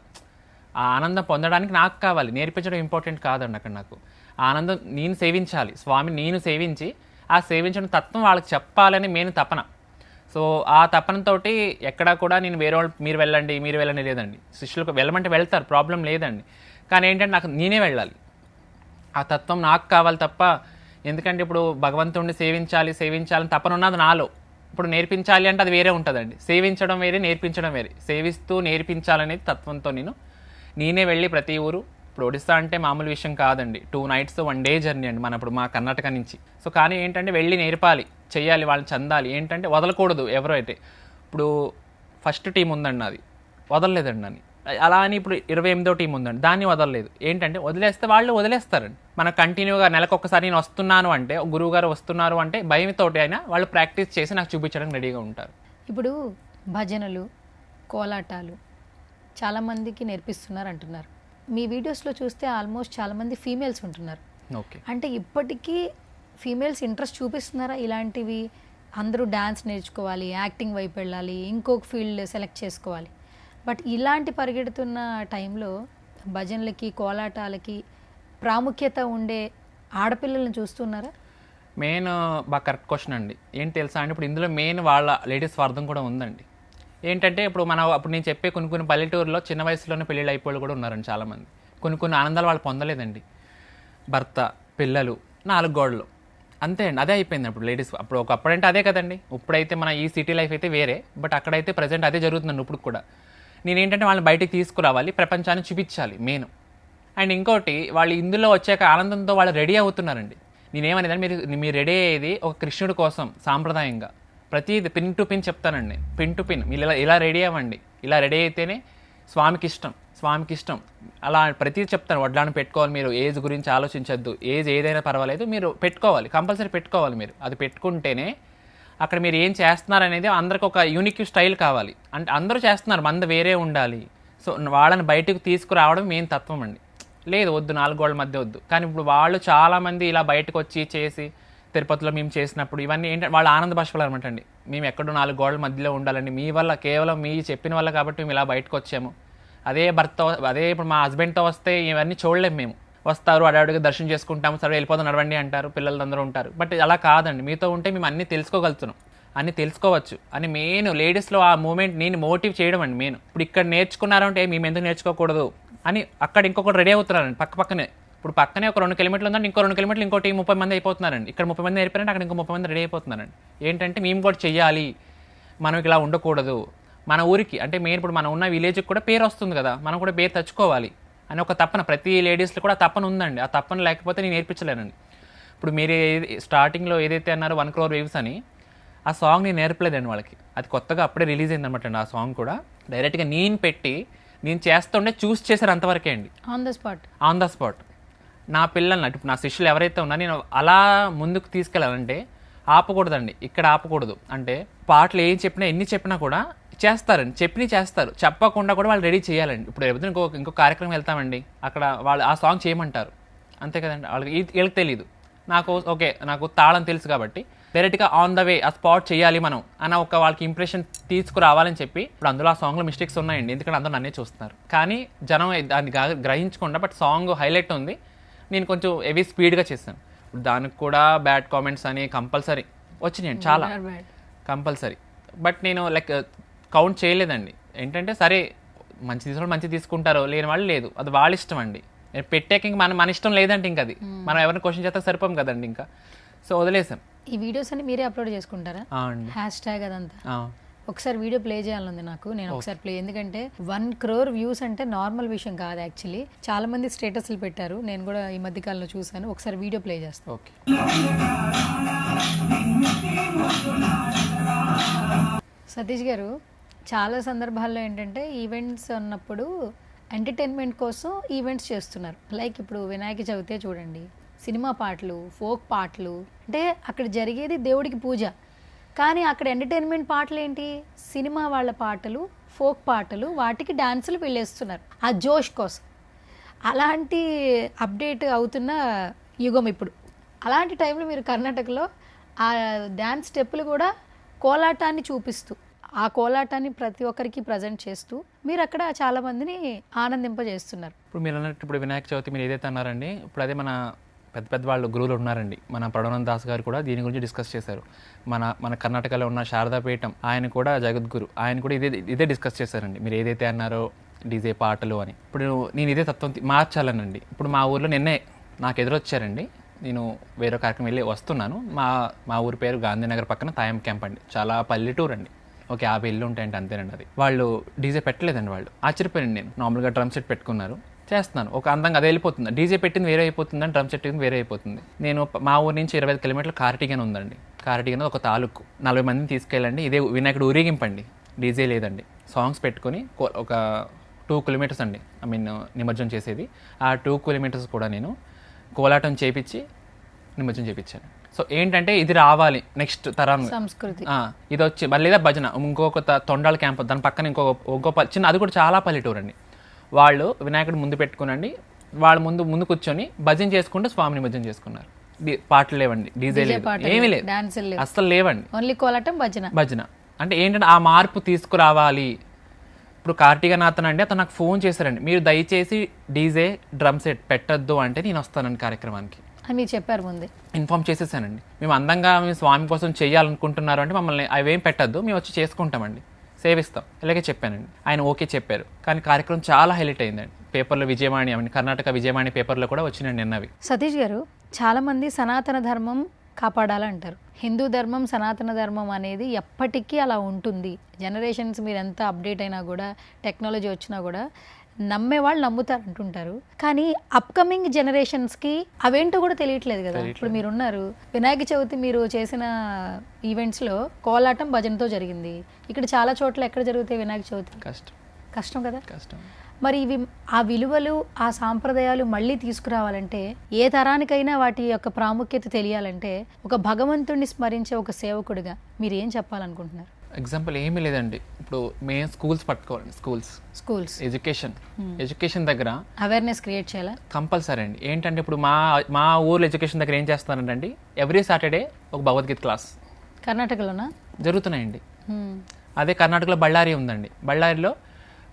ఆ ఆనందం పొందడానికి నాకు కావాలి, నేర్పించడం ఇంపార్టెంట్ కాదండి అక్కడ. నాకు ఆనందం నేను సేవించాలి, స్వామిని నేను సేవించి ఆ సేవించిన తత్వం వాళ్ళకి చెప్పాలని మెయిన్ తపన. సో ఆ తపనతో ఎక్కడా కూడా నేను వేరే వాళ్ళు మీరు వెళ్ళండి లేదండి. శిష్యులకు వెళ్ళమంటే వెళ్తారు, ప్రాబ్లం లేదండి. కానీ ఏంటంటే నాకు నేనే వెళ్ళాలి, ఆ తత్వం నాకు కావాలి తప్ప. ఎందుకంటే ఇప్పుడు భగవంతుడిని సేవించాలని తపన ఉన్నది నాలో. ఇప్పుడు నేర్పించాలి అంటే అది వేరే ఉంటుందండి. సేవించడం వేరే, నేర్పించడం వేరే. సేవిస్తూ నేర్పించాలనేది తత్వంతో నేనే వెళ్ళి ప్రతి ఊరు. ఇప్పుడు ఒడిస్సా అంటే మామూలు విషయం కాదండి. 2 nights 1 day జర్నీ అండి ఇప్పుడు మా కర్ణాటక నుంచి. సో కానీ ఏంటంటే వెళ్ళి నేర్పాలి, చెయ్యాలి, వాళ్ళని చెందాలి. ఏంటంటే వదలకూడదు ఎవరో అయితే. ఇప్పుడు ఫస్ట్ టీం ఉందండి, అది వదలలేదండి అని. అలా అని ఇప్పుడు 28వ టీం ఉందండి, దాన్ని వదలలేదు. ఏంటంటే వదిలేస్తే వాళ్ళు వదిలేస్తారండి. మనం కంటిన్యూగా నెలకొకసారి నేను వస్తున్నాను అంటే, గురువు గారు వస్తున్నారు అంటే భయంతోటి అయినా వాళ్ళు ప్రాక్టీస్ చేసి నాకు చూపించడానికి రెడీగా ఉంటారు. ఇప్పుడు భజనలు కోలాటాలు చాలామందికి నేర్పిస్తున్నారు అంటున్నారు. మీ వీడియోస్లో చూస్తే ఆల్మోస్ట్ చాలామంది ఫీమేల్స్ ఉంటున్నారు. ఓకే, అంటే ఇప్పటికీ ఫీమేల్స్ ఇంట్రెస్ట్ చూపిస్తున్నారా ఇలాంటివి? అందరూ డ్యాన్స్ నేర్చుకోవాలి, యాక్టింగ్ వైపు వెళ్ళాలి, ఇంకొక ఫీల్డ్ సెలెక్ట్ చేసుకోవాలి. బట్ ఇలాంటి పరిగెడుతున్న టైంలో భజనలకి కోలాటాలకి ప్రాముఖ్యత ఉండే ఆడపిల్లల్ని చూస్తున్నారా? మెయిన్ బాగా కరెక్ట్ క్వశ్చన్ అండి. ఏంటి తెలుసా అండి, ఇప్పుడు ఇందులో మెయిన్ వాళ్ళ లేడీస్ స్వార్థం కూడా ఉందండి. ఏంటంటే ఇప్పుడు అప్పుడు నేను చెప్పే కొన్ని పల్లెటూరులో చిన్న వయసులోనే పెళ్ళిళ్ళు అయిపోయి కూడా ఉన్నారండి చాలామంది. కొన్ని ఆనందాలు వాళ్ళు పొందలేదండి. భర్త, పిల్లలు, 4 గోడలు, అంతే అండి. అదే అయిపోయింది అప్పుడు లేడీస్. ఒకప్పుడంటే అదే కదండి. ఇప్పుడైతే మన ఈ సిటీ లైఫ్ అయితే వేరే, బట్ అక్కడైతే ప్రజెంట్ అదే జరుగుతుందండి ఇప్పుడు కూడా. నేనేంటంటే వాళ్ళని బయటికి తీసుకురావాలి, ప్రపంచాన్ని చూపించాలి మెయిన్. అండ్ ఇంకోటి, వాళ్ళు ఇందులో వచ్చాక ఆనందంతో వాళ్ళు రెడీ అవుతున్నారండి. నేనేమనేది మీరు రెడీ అయ్యేది ఒక కృష్ణుడి కోసం సాంప్రదాయంగా. ప్రతిది పిన్ టు పిన్ చెప్తానండి, పిన్ టు పిన్. మీరు ఇలా రెడీ అవ్వండి, ఇలా రెడీ అయితేనే స్వామికి ఇష్టం అలా ప్రతిదీ చెప్తాను. వడ్లాన్ని పెట్టుకోవాలి, మీరు ఏజ్ గురించి ఆలోచించద్దు, ఏజ్ ఏదైనా పర్వాలేదు, మీరు పెట్టుకోవాలి, కంపల్సరీ పెట్టుకోవాలి. మీరు అది పెట్టుకుంటేనే అక్కడ మీరు ఏం చేస్తున్నారనేది అందరికి ఒక యూనిక్ స్టైల్ కావాలి. అంటే అందరూ చేస్తున్నారు, మంద వేరే ఉండాలి. సో వాళ్ళని బయటకు తీసుకురావడం మెయిన్ తత్వం అండి. లేదు వద్దు, 4 గోడల మధ్య వద్దు. కానీ ఇప్పుడు వాళ్ళు చాలామంది ఇలా బయటకు వచ్చి చేసి, తిరుపతిలో మేము చేసినప్పుడు ఇవన్నీ ఏంటంటే వాళ్ళ ఆనంద భాషలు అనమాట అండి. మేము ఎక్కడో 4 గోడల మధ్యలో ఉండాలండి, మీ వల్ల, కేవలం మీ చెప్పిన వల్ల కాబట్టి మేము ఇలా బయటకు వచ్చాము. అదే ఇప్పుడు మా హస్బెండ్తో వస్తే ఇవన్నీ చూడలేము మేము. వస్తారు, అడవిగా దర్శనం చేసుకుంటాము, సరే వెళ్ళిపోతాం నడవండి అంటారు, పిల్లలు అందరూ ఉంటారు. బట్ అలా కాదండి, మీతో ఉంటే మేము అన్నీ తెలుసుకోగలుగుతున్నాం, అన్నీ తెలుసుకోవచ్చు అని మెయిన్ లేడీస్లో ఆ మూమెంట్ నేను మోటివ్ చేయడం అండి మెయిన్. ఇప్పుడు ఇక్కడ నేర్చుకున్నారంటే మేము ఎందుకు నేర్చుకోకూడదు అని అక్కడ ఇంకొకటి రెడీ అవుతున్నారండి పక్కనే. ఇప్పుడు పక్కనే ఒక 2 కిలోమీటర్లు ఉందంటే ఇంకో 2 కిలోమీటర్లు ఇంకో టీం 30 మంది అయిపోతున్నారండి. ఇక్కడ 30 మంది అయిపోయారంటే అక్కడ ఇంకో 30 మంది రెడీ అయిపోతున్నారండి. ఏంటంటే మేము కూడా చెయ్యాలి, మనం ఇలా ఉండకూడదు, మన ఊరికి అంటే మెయిన్ ఇప్పుడు మనం ఉన్న విలేజ్కి కూడా పేరు వస్తుంది కదా, మనం కూడా పేరు తెచ్చుకోవాలి అని ఒక తపన ప్రతి లేడీస్లో కూడా తపన ఉందండి. ఆ తపన లేకపోతే నేను నేర్పించలేనండి. ఇప్పుడు మీరు స్టార్టింగ్లో ఏదైతే అన్నారో 1 crore views అని, ఆ సాంగ్ నేను నేర్పలేదండి వాళ్ళకి. అది కొత్తగా అప్పుడే రిలీజ్ అయిందనమాట అండి. ఆ సాంగ్ కూడా డైరెక్ట్గా నేను చేస్తుండే చూస్ చేశారు అంతవరకే అండి. ఆన్ ద స్పాట్ నా పిల్లల్ని ఇప్పుడు నా శిష్యులు ఎవరైతే ఉన్నా నేను అలా ముందుకు తీసుకెళ్ళాలంటే ఆపకూడదండి, ఇక్కడ ఆపకూడదు. అంటే పాటలు ఏం చెప్పినా ఎన్ని చెప్పినా కూడా చేస్తారండి, చేస్తారు, చెప్పకుండా కూడా వాళ్ళు రెడీ చేయాలండి. ఇప్పుడు రేపు ఇంకో కార్యక్రమం వెళ్తామండి, అక్కడ వాళ్ళు ఆ సాంగ్ చేయమంటారు, అంతే కదండి. వీళ్ళకి తెలియదు, నాకు తాళం తెలుసు కాబట్టి డైరెక్ట్గా ఆన్ ద వే ఆ స్పాట్ చేయాలి మనం అన్న ఒక వాళ్ళకి ఇంప్రెషన్ తీసుకురావాలని చెప్పి ఇప్పుడు అందులో ఆ సాంగ్లో మిస్టేక్స్ ఉన్నాయండి. ఎందుకంటే అందరూ నన్నే చూస్తున్నారు, కానీ జనం దాన్ని గ్రహించకుండా. బట్ సాంగ్ హైలైట్ ఉంది, నేను కొంచెం హెవీ స్పీడ్గా చేశాను. దానికి కూడా బ్యాడ్ కామెంట్స్ అని కంపల్సరీ వచ్చినాయండి చాలా. కంపల్సరీ. బట్ నేను లైక్ కౌంట్ చేయలేదండి. ఏంటంటే సరే మంచి తీసుకుని మంచి తీసుకుంటారో, లేని వాళ్ళు లేదు, అది వాళ్ళ ఇష్టం అండి. నేను పెట్టాక ఇంక మన ఇష్టం లేదంటే ఇంక అది మనం ఎవరిని క్వశ్చన్ చేస్తే సరిపోం కదండి ఇంకా. సో వదిలేసాం. ఈ వీడియోస్ అన్ని మీరే అప్లోడ్ చేసుకుంటారా? అండి. హ్యాష్ ట్యాగ్ అదంతా ఒకసారి వీడియో ప్లే చేయాలనుంది నాకు. నేను ఒకసారి ప్లే, ఎందుకంటే 1 crore వ్యూస్ అంటే నార్మల్ విషయం కాదు యాక్చువల్లీ. చాలా మంది స్టేటస్లు పెట్టారు, నేను కూడా ఈ మధ్య కాలంలో చూసాను. ఒకసారి వీడియో ప్లే చేస్తాను. ఓకే. సతీష్ గారు, చాలా సందర్భాల్లో ఏంటంటే ఈవెంట్స్ ఉన్నప్పుడు ఎంటర్టైన్మెంట్ కోసం ఈవెంట్స్ చేస్తున్నారు. లైక్ ఇప్పుడు వినాయక చవితే చూడండి, సినిమా పాటలు, ఫోక్ పాటలు, అంటే అక్కడ జరిగేది దేవుడికి పూజ, కానీ అక్కడ ఎంటర్టైన్మెంట్ పాటలు ఏంటి, సినిమా వాళ్ళ పాటలు, ఫోక్ పాటలు, వాటికి డాన్సులు వెళ్ళేస్తున్నారు ఆ జోష్ కోసం. అలాంటి అప్డేట్ అవుతున్న యుగం ఇప్పుడు. అలాంటి టైంలో మీరు కర్ణాటకలో ఆ డ్యాన్స్ స్టెప్పులు కూడా కోలాటాన్ని చూపిస్తూ, ఆ కోలాటాన్ని ప్రతి ఒక్కరికి ప్రజెంట్ చేస్తూ మీరు అక్కడ చాలా మందిని ఆనందింపజేస్తున్నారు. ఇప్పుడు మీరు అన్నట్టు ఇప్పుడు వినాయక చవితి మీరు ఏదైతే అన్నారండి, ఇప్పుడు అదే మన పెద్ద వాళ్ళు గురువులు ఉన్నారండి. మన ప్రణవానంద దాస్ గారు కూడా దీని గురించి డిస్కస్ చేశారు. మన కర్ణాటకలో ఉన్న శారదాపీఠం ఆయన కూడా జగద్గురు, ఆయన కూడా ఇదే డిస్కస్ చేశారండి. మీరు ఏదైతే అన్నారో డీజే పాటలు అని. ఇప్పుడు నేను ఇదే తత్వం మార్చాలనండి. ఇప్పుడు మా ఊర్లో నిన్నే నాకు ఎదురొచ్చారండి. నేను వేరే కార్యక్రమం వెళ్ళి వస్తున్నాను. మా ఊరి పేరు గాంధీనగర్ పక్కన తాయం క్యాంప్ అండి. చాలా పల్లెటూరు అండి. ఓకే, 50 ఇల్లు ఉంటాయంటే అంతేనండి. అది వాళ్ళు డీజే పెట్టలేదండి. వాళ్ళు ఆశ్చర్యపోయాను. నేను నార్మల్గా డ్రమ్ సెట్ పెట్టుకున్నారు, చేస్తున్నాను. ఒక అందంగా అది వెళ్ళిపోతుంది. డీజే పెట్టింది వేరే అయిపోతుందని, డ్రమ్ సెట్ పెట్టింది వేరే అయిపోతుంది. నేను మా ఊరి నుంచి 25 కిలోమీటర్లు కారటిగన్ ఉందండి. కారటిగన్ ఒక తాలూకు. 40 మందిని తీసుకెళ్ళండి. ఇదే వినాయకుడు ఊరేగింపండి, డీజే లేదండి. సాంగ్స్ పెట్టుకొని ఒక 2 కిలోమీటర్స్ అండి, నిమజ్జనం చేసేది. ఆ 2 కిలోమీటర్స్ కూడా నేను కోలాటం చేపించి నిమజ్జనం చేపించాను. సో ఏంటంటే ఇది రావాలి నెక్స్ట్ తరం సంస్కృతి. ఇది వచ్చి లేదా భజన, ఇంకొక తొండాల క్యాంప్, దాని పక్కన ఇంకో చిన్న, అది కూడా చాలా పల్లెటూరు అండి. వాళ్ళు వినాయకుడు ముందు పెట్టుకునండి, వాళ్ళ ముందు కూర్చొని భజన చేసుకుంటూ స్వామి నిమజ్జనం చేసుకున్నారు. పాటలు లేవండి, డీజే లేదు, ఏమీ లేదు, అస్సలు లేవండి. ఓన్లీ కోలాటం, భజన. అంటే ఏంటంటే ఆ మార్పు తీసుకురావాలి. ఇప్పుడు కార్తీకనాథన్ అండి, అతను నాకు ఫోన్ చేశారండి, మీరు దయచేసి డీజే డ్రమ్ సెట్ పెట్టద్దు అంటే నేను వస్తానండి కార్యక్రమానికి అని మీరు చెప్పారు ముందే. ఇన్ఫార్మ్ చేసేసానండి. మేము అందంగా మేము స్వామి కోసం చేయాలనుకుంటున్నారు అంటే మమ్మల్ని అవేం పెట్టద్దు, మేము వచ్చి చేసుకుంటామండి, సేవిస్తాం, ఇలాగే చెప్పానండి. ఆయన ఓకే చెప్పారు. కానీ కార్యక్రమం చాలా హైలైట్ అయిందండి. పేపర్లో విజయవాణి, కర్ణాటక విజయవాణి పేపర్లో కూడా వచ్చినాయండి నిన్నవి. సతీష్ గారు, చాలామంది సనాతన ధర్మం కాపాడాలంటారు. హిందూ ధర్మం, సనాతన ధర్మం అనేది ఎప్పటికీ అలా ఉంటుంది. జనరేషన్స్ మీరు ఎంత అప్డేట్ అయినా కూడా, టెక్నాలజీ వచ్చినా కూడా నమ్మే వాళ్ళు నమ్ముతారు అంటుంటారు. కానీ అప్కమింగ్ జనరేషన్స్కి అవేంటో కూడా తెలియట్లేదు కదా. ఇప్పుడు మీరున్నారు, వినాయక చవితి మీరు చేసిన ఈవెంట్స్లో కోలాటం భజనతో జరిగింది. ఇక్కడ చాలా చోట్ల ఎక్కడ జరుగుతాయి వినాయక చవితి? కష్టం కదా. మరి ఇవి ఆ విలువలు, ఆ సాంప్రదాయాలు మళ్ళీ తీసుకురావాలంటే, ఏ తరానికైనా వాటి యొక్క ప్రాముఖ్యత తెలియాలంటే, ఒక భగవంతుడిని స్మరించే ఒక సేవకుడిగా మీరు ఏం చెప్పాలనుకుంటున్నారు? ఎగ్జాంపుల్ ఏమీ లేదండి. ఇప్పుడు మేము స్కూల్స్ పట్టుకోవాలండి. స్కూల్స్ ఎడ్యుకేషన్ దగ్గర అవేర్నెస్ క్రియేట్ చేయాలా? కంపల్సరీ అండి. ఏంటంటే ఇప్పుడు మా ఊర్లో ఎడ్యుకేషన్ దగ్గర ఏం చేస్తున్నారంటే, ఎవ్రీ సాటర్డే ఒక భగవద్గీత క్లాస్ కర్ణాటకలోనా జరుగుతున్నాయండి. అదే కర్ణాటకలో బళ్ళారి ఉందండి. బళ్ళారిలో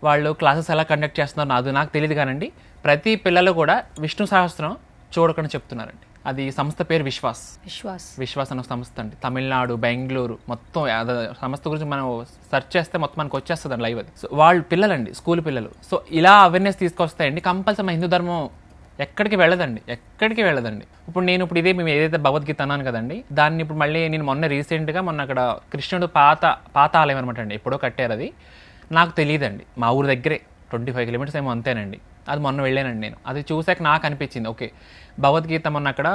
వాళ్ళు క్లాసెస్ ఎలా కండక్ట్ చేస్తున్నారు అది నాకు తెలియదు, కానండి ప్రతి పిల్లలు కూడా విష్ణు సహస్రం చూడకుండా చెప్తున్నారండి. అది సంస్థ పేరు విశ్వాస్ అనే సంస్థ అండి. తమిళనాడు, బెంగళూరు మొత్తం సంస్థ గురించి మనం సెర్చ్ చేస్తే మొత్తం మనకు వచ్చేస్తుంది లైవ్ అది. సో వాళ్ళు పిల్లలండి, స్కూల్ పిల్లలు. సో ఇలా అవేర్నెస్ తీసుకొస్తాయండి. కంపల్సరీ హిందూ ధర్మం ఎక్కడికి వెళ్ళదండి. ఇప్పుడు మేము ఏదైతే భగవద్గీత అన్నాను కదండి, దాన్ని ఇప్పుడు మళ్ళీ నేను మొన్న అక్కడ కృష్ణుడు పాత ఆలయం అనమాట అండి, ఎప్పుడో కట్టారు. అది నాకు తెలియదండి. మా ఊరు దగ్గరే 25 కిలోమీటర్స్ ఏమో అంతేనండి. అది మొన్న వెళ్ళానండి నేను. అది చూసాక నాకు అనిపించింది, ఓకే భగవద్గీత మొన్న అక్కడ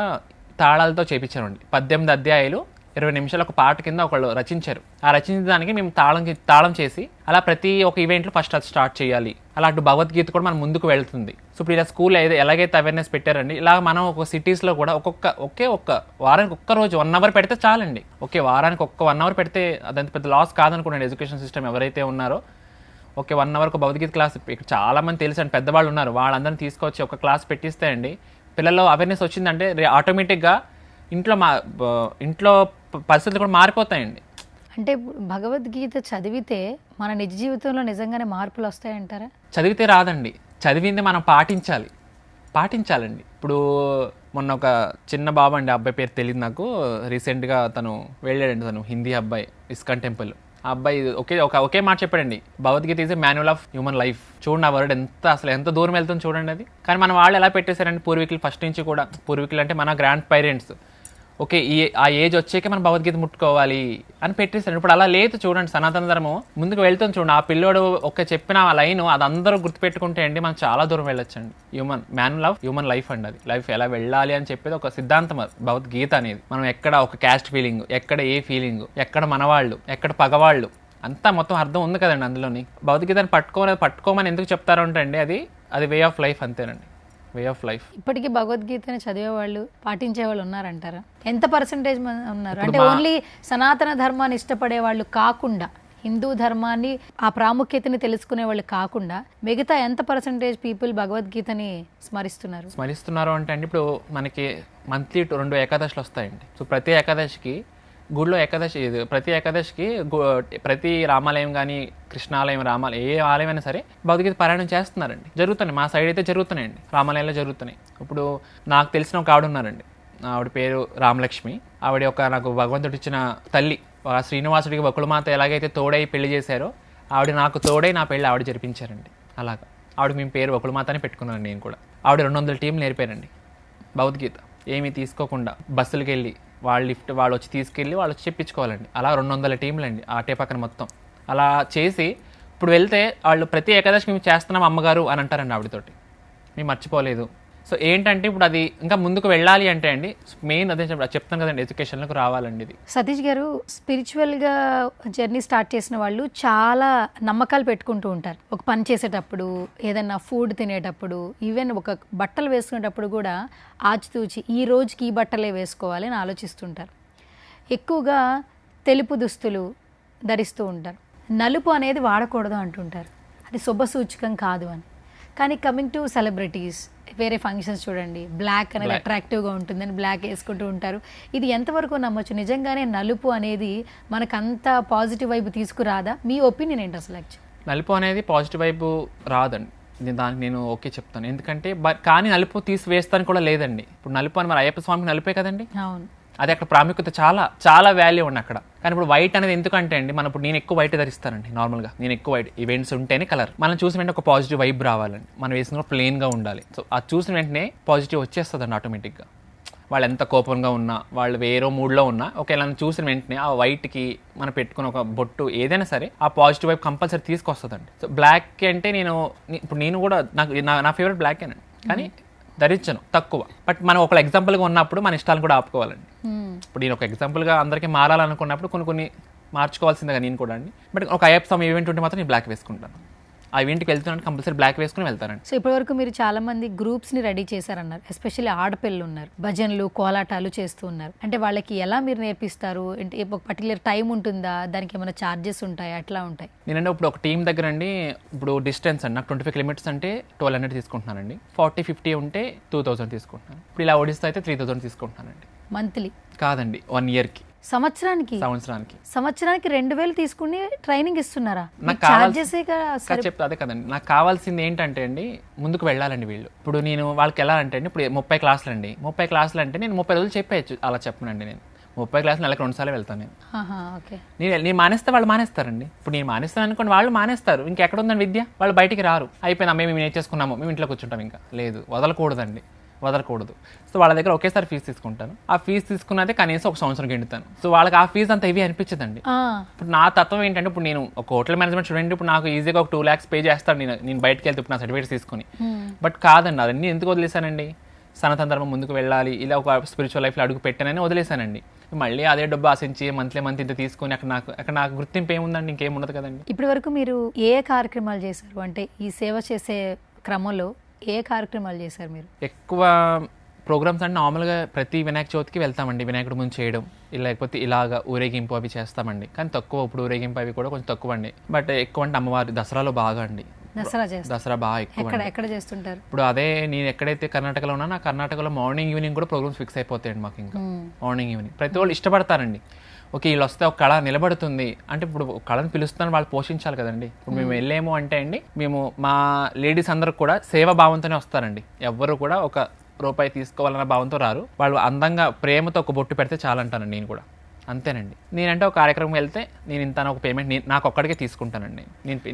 తాళాలతో చేపించారండి. 18 అధ్యాయాలు 20 నిమిషాలు ఒక పాట కింద ఒకళ్ళు రచించారు. ఆ రచించిన దానికి మేము తాళం చేసి అలా ప్రతి ఒక్క ఈవెంట్లో ఫస్ట్ అది స్టార్ట్ చేయాలి. అలా అటు భగవద్గీత కూడా మనం ముందుకు వెళ్తుంది. సో ఇప్పుడు ఇలా స్కూల్ ఎలాగైతే అవేర్నెస్ పెట్టారండి, ఇలా మనం ఒక సిటీస్లో కూడా ఒక్క వారానికి ఒక్క రోజు 1 అవర్ పెడితే చాలండి. వారానికి 1 అవర్ పెడితే అదంత పెద్ద లాస్ కాదనుకోండి. ఎడ్యుకేషన్ సిస్టమ్ ఎవరైతే ఉన్నారో 1 అవర్ ఒక భగవద్గీత క్లాస్, ఇక్కడ చాలా మంది తెలుసండి, పెద్దవాళ్ళు ఉన్నారు, వాళ్ళందరినీ తీసుకొచ్చి ఒక క్లాస్ పెట్టిస్తే అండి, పిల్లల్లో అవేర్నెస్ వచ్చిందంటే ఆటోమేటిక్గా ఇంట్లో పరిస్థితులు కూడా మారిపోతాయండి. అంటే భగవద్గీత చదివితే మన నిజ జీవితంలో నిజంగానే మార్పులు వస్తాయంటారా? చదివితే రాదండి, చదివింది మనం పాటించాలండి. ఇప్పుడు మొన్న ఒక చిన్న బాబు అండి, అబ్బాయి పేరు తెలియదు నాకు, రీసెంట్గా తను వెళ్ళాడండి, తను హిందీ అబ్బాయి, ఇస్కాన్ టెంపుల్. ఆ అబ్బాయి ఒకే మాట చెప్పాడండి, Bhagavad Gita is a manual of human life. చూడండి ఆ వర్డ్ ఎంత దూరం వెళ్తుంది చూడండి అది. కానీ మన వాళ్ళు ఎలా పెట్టేశారండి, పూర్వీకులు ఫస్ట్ నుంచి కూడా, పూర్వీకులు అంటే మన గ్రాండ్ పేరెంట్స్, ఓకే ఆ ఏజ్ వచ్చాక మనం భగవద్గీత ముట్టుకోవాలి అని పెట్టేశారు. ఇప్పుడు అలా లేదు చూడండి, సనాతన ధర్మం ముందుకు వెళ్తుంది చూడండి. ఆ పిల్లోడు ఒక చెప్పిన ఆ లైన్ అది అందరూ గుర్తుపెట్టుకుంటే అండి మనం చాలా దూరం వెళ్ళొచ్చండి. మాన్యువల్ ఆఫ్ హ్యూమన్ లైఫ్ అండి, అది లైఫ్ ఎలా వెళ్ళాలి అని చెప్పేది ఒక సిద్ధాంతం భగవద్గీత అనేది. మనం ఎక్కడ ఒక క్యాస్ట్ ఫీలింగ్, ఎక్కడ ఏ ఫీలింగ్, ఎక్కడ మనవాళ్ళు, ఎక్కడ పగవాళ్ళు, అంతా మొత్తం అర్థం ఉంది కదండి అందులోని. భగవద్గీతని పట్టుకోమని ఎందుకు చెప్తారు అంటే అండి, అది వే ఆఫ్ లైఫ్, అంతేనండి, వే ఆఫ్ లైఫ్. ఇప్పటికీ భగవద్గీతని చదివే వాళ్ళు, పాటించే వాళ్ళు ఉన్నారంటారా? ఎంత పర్సెంటేజ్ ఉన్నారు? అంటే ఓన్లీ సనాతన ధర్మాన్ని ఇష్టపడే వాళ్ళు కాకుండా, హిందూ ధర్మాన్ని ఆ ప్రాముఖ్యతని తెలుసుకునే వాళ్ళు కాకుండా మిగతా ఎంత పర్సెంటేజ్ పీపుల్ భగవద్గీతని స్మరిస్తున్నారు అంటే అండి, ఇప్పుడు మనకి మంత్లీ 2 ఏకాదశులు వస్తాయండి. సో ప్రతి ఏకాదశికి గుడిలో ప్రతి ఏకాదశికి ప్రతి రామాలయం కానీ, కృష్ణాలయం, ఏ ఆలయం అయినా సరే భగవద్గీత పారాయణం చేస్తున్నారండి. జరుగుతున్నాయి, మా సైడ్ అయితే జరుగుతున్నాయండి, రామాలయంలో జరుగుతున్నాయి. ఇప్పుడు నాకు తెలిసిన ఒక ఆవిడ ఉన్నారండి, ఆవిడ పేరు రామలక్ష్మి. ఆవిడ నాకు భగవంతుడు ఇచ్చిన తల్లి. శ్రీనివాసుడికి బకుళమాత ఎలాగైతే తోడై పెళ్లి చేశారో, ఆవిడ నాకు తోడై నా పెళ్లి ఆవిడ జరిపించారండి. అలాగా ఆవిడ మేము పేరు బకుళమాత అని పెట్టుకున్నాను నేను కూడా. ఆవిడ 200 టీంలు నేర్పారండి భగవద్గీత, ఏమీ తీసుకోకుండా. బస్సులకి వెళ్ళి వాళ్ళు వచ్చి తీసుకెళ్ళి వాళ్ళు వచ్చి చెప్పించుకోవాలండి. అలా 200 టీంలు అండి ఆటే పక్కన మొత్తం. అలా చేసి ఇప్పుడు వెళ్తే వాళ్ళు ప్రతి ఏకాదశికి మేము చేస్తున్నాం అమ్మగారు అని అంటారండి ఆవిడతోటి, మేము మర్చిపోలేదు. సో ఏంటంటే ఇప్పుడు అది ఇంకా ముందుకు వెళ్ళాలి అంటే అండి, మెయిన్ అదే చెప్తాను కదండి, ఎడ్యుకేషన్లకు రావాలండి ఇది. సతీష్ గారు, స్పిరిచువల్గా జర్నీ స్టార్ట్ చేసిన వాళ్ళు చాలా నమ్మకాలు పెట్టుకుంటూ ఉంటారు. ఒక పని చేసేటప్పుడు, ఏదైనా ఫుడ్ తినేటప్పుడు, ఈవెన్ ఒక బట్టలు వేసుకునేటప్పుడు కూడా ఆచితూచి ఈ రోజుకి ఈ బట్టలే వేసుకోవాలి అని ఆలోచిస్తుంటారు. ఎక్కువగా తెలుపు దుస్తులు ధరిస్తూ ఉంటారు. నలుపు అనేది వాడకూడదు అంటుంటారు, అది శుభసూచకం కాదు అని. కానీ కమింగ్ టు సెలబ్రిటీస్, వేరే ఫంక్షన్స్ చూడండి, బ్లాక్ అనేది అట్రాక్టివ్గా ఉంటుందని బ్లాక్ వేసుకుంటూ ఉంటారు. ఇది ఎంతవరకు నమ్మొచ్చు? నిజంగానే నలుపు అనేది మనకంత పాజిటివ్ వైపు తీసుకురాదా? మీ ఒపీనియన్ ఏంటి అసలు? నలుపు అనేది పాజిటివ్ వైపు రాదండి, దానికి నేను ఓకే చెప్తాను. ఎందుకంటే కానీ నలుపు తీసివేస్తాను కూడా లేదండి. ఇప్పుడు నలుపు అని మరి అయ్యప్ప స్వామికి నలుపే కదండి. అవును, అది అక్కడ ప్రాముఖ్యత చాలా వాల్యూ ఉంది అక్కడ. కానీ ఇప్పుడు వైట్ అనేది ఎందుకంటే అండి, ఇప్పుడు నేను ఎక్కువ వైట్ ధరిస్తానండి. నార్మల్గా నేను ఎక్కువ వైట్, ఈవెంట్స్ ఉంటేనే కలర్. మనం చూసిన వెంటనే ఒక పాజిటివ్ వైబ్ రావాలండి, మనం వేసిన ప్లెయిన్గా ఉండాలి. సో అది చూసిన వెంటనే పాజిటివ్ వచ్చేస్తుందండి ఆటోమేటిక్గా. వాళ్ళు ఎంత కోపంగా ఉన్నా, వాళ్ళు వేరే మూడ్లో ఉన్నా, ఒకవేళ చూసిన వెంటనే ఆ వైట్కి మనం పెట్టుకున్న ఒక బొట్టు ఏదైనా సరే ఆ పాజిటివ్ వైబ్ కంపల్సరీ తీసుకొస్తుందండి. సో బ్లాక్ అంటే నేను కూడా నా ఫేవరెట్ బ్లాకేనండి, కానీ ధరించను తక్కువ. బట్ మనం ఒక ఎగ్జాంపుల్గా ఉన్నప్పుడు మన ఇష్టాలను కూడా ఆపుకోవాలండి. ఇప్పుడు నేను ఒక ఎగ్జాంపుల్గా అందరికీ మారాలనుకున్నప్పుడు కొన్ని మార్చుకోవాల్సిందిగా నేను కూడా అండి. బట్ ఒక అయ్యప్ప స్వామి ఈవెంట్ ఉంటే మాత్రం నేను బ్లాక్ వేసుకుంటాను. ఆ ఈవెంట్కి వెళ్తున్నాను కంపల్సరీ బ్లాక్ వేసుకుని వెళ్తానండి. సో ఇప్పటివరకు మీరు చాలా మంది గ్రూప్స్ని రెడీ చేశారన్నారు, ఎస్పెషల్లీ ఆడపిల్లలు ఉన్నారు, భజనలు, కోలాటాలు చేస్తూ ఉన్నారు. అంటే వాళ్ళకి ఎలా మీరు నేర్పిస్తారు? అంటే ఒక పర్టికులర్ టైం ఉంటుందా? దానికి ఏమైనా ఛార్జెస్ ఉంటాయా? ఎట్లా ఉంటాయి? నేనంటే ఇప్పుడు ఒక టీం దగ్గర అండి, ఇప్పుడు డిస్టెన్స్ అండి నాకు 25 కిలోమీటర్స్ అంటే 1200 తీసుకుంటున్నానండి. 40-50 ఉంటే 2000 తీసుకుంటున్నాను. ఇప్పుడు ఇలా ఓడిస్తే అయితే 3000 తీసుకుంటున్నానండి. మంత్లీ కాదండి, 1 ఇయర్కి. సంవత్సరానికి 2000 తీసుకుని ట్రైనింగ్ ఇస్తున్నారా? చెప్తా అదే కదండి. నాకు కావాల్సింది ఏంటంటే అండి, ముందుకు వెళ్ళాలండి వీళ్ళు. ఇప్పుడు నేను వాళ్ళకి ఎలా అంటే అండి, ఇప్పుడు 30 క్లాసులు అండి, 30 క్లాసులు అంటే నేను 30 రోజులు చెప్పేయచ్చు. అలా చెప్పనండి, నేను 30 క్లాసులు నెలకు 2 సార్లు వెళ్తాను నేను మానేస్తే వాళ్ళు మానేస్తారండి. ఇప్పుడు నేను మానేస్తాను అనుకోండి, వాళ్ళు మానేస్తారు. ఇంకెక్కడ ఉందండి విద్య? వాళ్ళు బయటికి రారు. అయిపోయింది, మేము నేర్చేసుకున్నాము, మేము ఇంట్లో కూర్చుంటాం. ఇంకా లేదు, వదలకూడదు. సో వాళ్ళ దగ్గర ఒకేసారి ఫీజు తీసుకుంటాను. ఆ ఫీజు తీసుకున్నదే కనీసం 1 సంవత్సరం గెంటుతాను. సో వాళ్ళకి ఆ ఫీజు అంత ఇవి అనిపించదండి. ఇప్పుడు నా తత్వం ఏంటంటే, ఇప్పుడు నేను ఒక హోటల్ మేనేజ్మెంట్ స్టూడెంట్, ఇప్పుడు నాకు ఈజీగా ఒక 2 lakhs పే చేస్తాను నేను బయటకు వెళ్తే ఇప్పుడు నా సర్టిఫికేట్స్ తీసుకుని. బట్ కాదండి, అదన్నీ ఎందుకు వదిలేశానండి? సనాతన ధర్మం ముందుకు వెళ్ళాలి, ఇలా ఒక స్పిరిచువల్ లైఫ్లో అడుగు పెట్టానని వదిలేశానండి. మళ్ళీ అదే డబ్బు ఆశించి మంత్లీ ఇంత తీసుకుని అక్కడ నాకు గుర్తింపు ఏముందండి? ఇంకేం ఉండదు కదండి. ఇప్పటి వరకు మీరు ఏ కార్యక్రమాలు చేశారు? అంటే ఈ సేవ చేసే క్రమంలో ఏ కార్యక్రమాలు చేశారు మీరు? ఎక్కువ ప్రోగ్రామ్స్ అంటే నార్మల్గా ప్రతి వినాయక చవితికి వెళ్తామండి, వినాయకుడు ముందు చేయడం, లేకపోతే ఇలాగా ఊరేగింపు అవి చేస్తామండి. కానీ తక్కువ, ఇప్పుడు ఊరేగింపు అవి కూడా కొంచెం తక్కువ అండి. బట్ ఎక్కువ అంటే అమ్మవారి దసరాలో బాగా అండి. దసరా బాగా ఎక్కువ. ఎక్కడ చేస్తుంటారు? ఇప్పుడు అదే నేను ఎక్కడైతే కర్ణాటకలో ఉన్నా, కర్ణాటకలో మార్నింగ్ ఈవినింగ్ కూడా ప్రోగ్రామ్స్ ఫిక్స్ అయిపోతాయండి మాకు. ఇంకా మార్నింగ్ ఈవినింగ్ ప్రతి వాళ్ళు ఇష్టపడతారండి. ఓకే వీళ్ళు వస్తే ఒక కళ నిలబడుతుంది అంటే ఇప్పుడు కళను పిలుస్తాను వాళ్ళు పోషించాలి కదండి. ఇప్పుడు మేము వెళ్ళేము అంటే అండి మేము మా లేడీస్ అందరూ కూడా సేవా భావంతోనే వస్తారండి. ఎవ్వరు కూడా ఒక రూపాయి తీసుకోవాలన్న భావంతో రారు. వాళ్ళు అందంగా ప్రేమతో ఒక బొట్టు పెడితే చాలంటానండి నేను కూడా అంతేనండి. నేనంటే ఒక కార్యక్రమం వెళ్తే నేను ఇంత ఒక పేమెంట్ నాకు ఒక్కడికే తీసుకుంటానండి.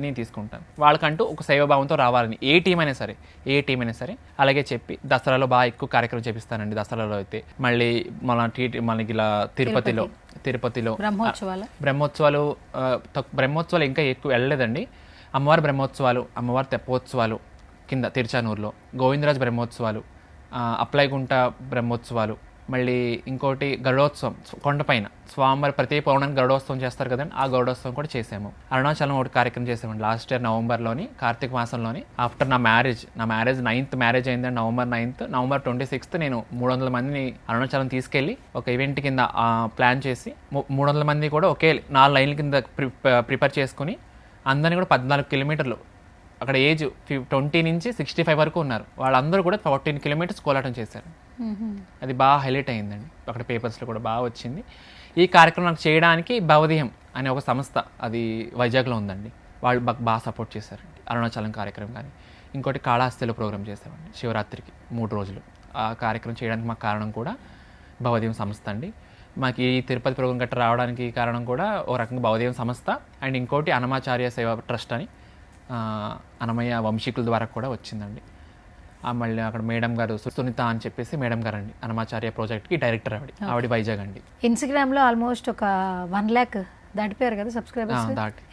నేను తీసుకుంటాను. వాళ్ళకంటూ ఒక సేవాభావంతో రావాలని ఏ టీం అయినా సరే అలాగే చెప్పి దసరాలో బాగా ఎక్కువ కార్యక్రమం చేపిస్తానండి. దసరాలో అయితే మళ్ళీ మనకి ఇలా తిరుపతిలో బ్రహ్మోత్సవాలు ఇంకా ఎక్కువ వెళ్ళలేదండి. అమ్మవారి బ్రహ్మోత్సవాలు, అమ్మవారి తెప్పోత్సవాలు కింద తిరుచానూరులో, గోవిందరాజు బ్రహ్మోత్సవాలు, అప్లైగుంట బ్రహ్మోత్సవాలు, మళ్ళీ ఇంకోటి గరుడోత్సవం కొండపైన స్వామివారి ప్రతి పౌర్ణానికి గరుడోత్సవం చేస్తారు కదండి. ఆ గరుడోత్సవం కూడా చేసాము. అరుణాచలం ఒకటి కార్యక్రమం చేసామండి లాస్ట్ ఇయర్ నవంబర్లోని, కార్తీక మాసంలోని. ఆఫ్టర్ నా మ్యారేజ్ 9th మ్యారేజ్ అయిందండి. November 9th, November 26th నేను 300 మందిని అరుణాచలం తీసుకెళ్ళి ఒక ఈవెంట్ కింద ప్లాన్ చేసి 300 మంది కూడా ఒకే 4 లైన్ల కింద ప్రిపేర్ చేసుకుని అందరినీ కూడా 14 కిలోమీటర్లు అక్కడ ఏజ్ 20 నుంచి 65 వరకు ఉన్నారు. వాళ్ళందరూ కూడా 14 కిలోమీటర్స్ కోలాటం చేశారు. అది బాగా హైలైట్ అయిందండి. అక్కడ పేపర్స్లో కూడా బాగా వచ్చింది. ఈ కార్యక్రమం నాకు చేయడానికి భవదీయం అనే ఒక సంస్థ అది వైజాగ్లో ఉందండి. వాళ్ళు బాగా సపోర్ట్ చేశారండి. అరుణాచలం కార్యక్రమం కానీ ఇంకోటి కాళహస్తిలో ప్రోగ్రామ్ చేసామండి శివరాత్రికి 3 రోజులు. ఆ కార్యక్రమం చేయడానికి మాకు కారణం కూడా భవదీయం సంస్థ అండి. మాకు ఈ తిరుపతి ప్రోగ్రాం గట్రా రావడానికి కారణం కూడా ఓ రకంగా భవదీయం సంస్థ అండ్ ఇంకోటి అన్నమాచార్య సేవా ట్రస్ట్ అని అన్నమయ్య వంశీకుల ద్వారా కూడా వచ్చిందండి. మళ్ళీ అక్కడ మేడం గారు సునీత అని చెప్పేసి మేడం గారు అండి అన్నమాచార్య ప్రాజెక్ట్కి డైరెక్టర్ ఆవిడ వైజాగ్ అండి. ఇన్స్టాగ్రామ్లో ఆల్మోస్ట్ ఒక 1 lakh దాటిపోయారు కదా సబ్స్క్రైబర్స్.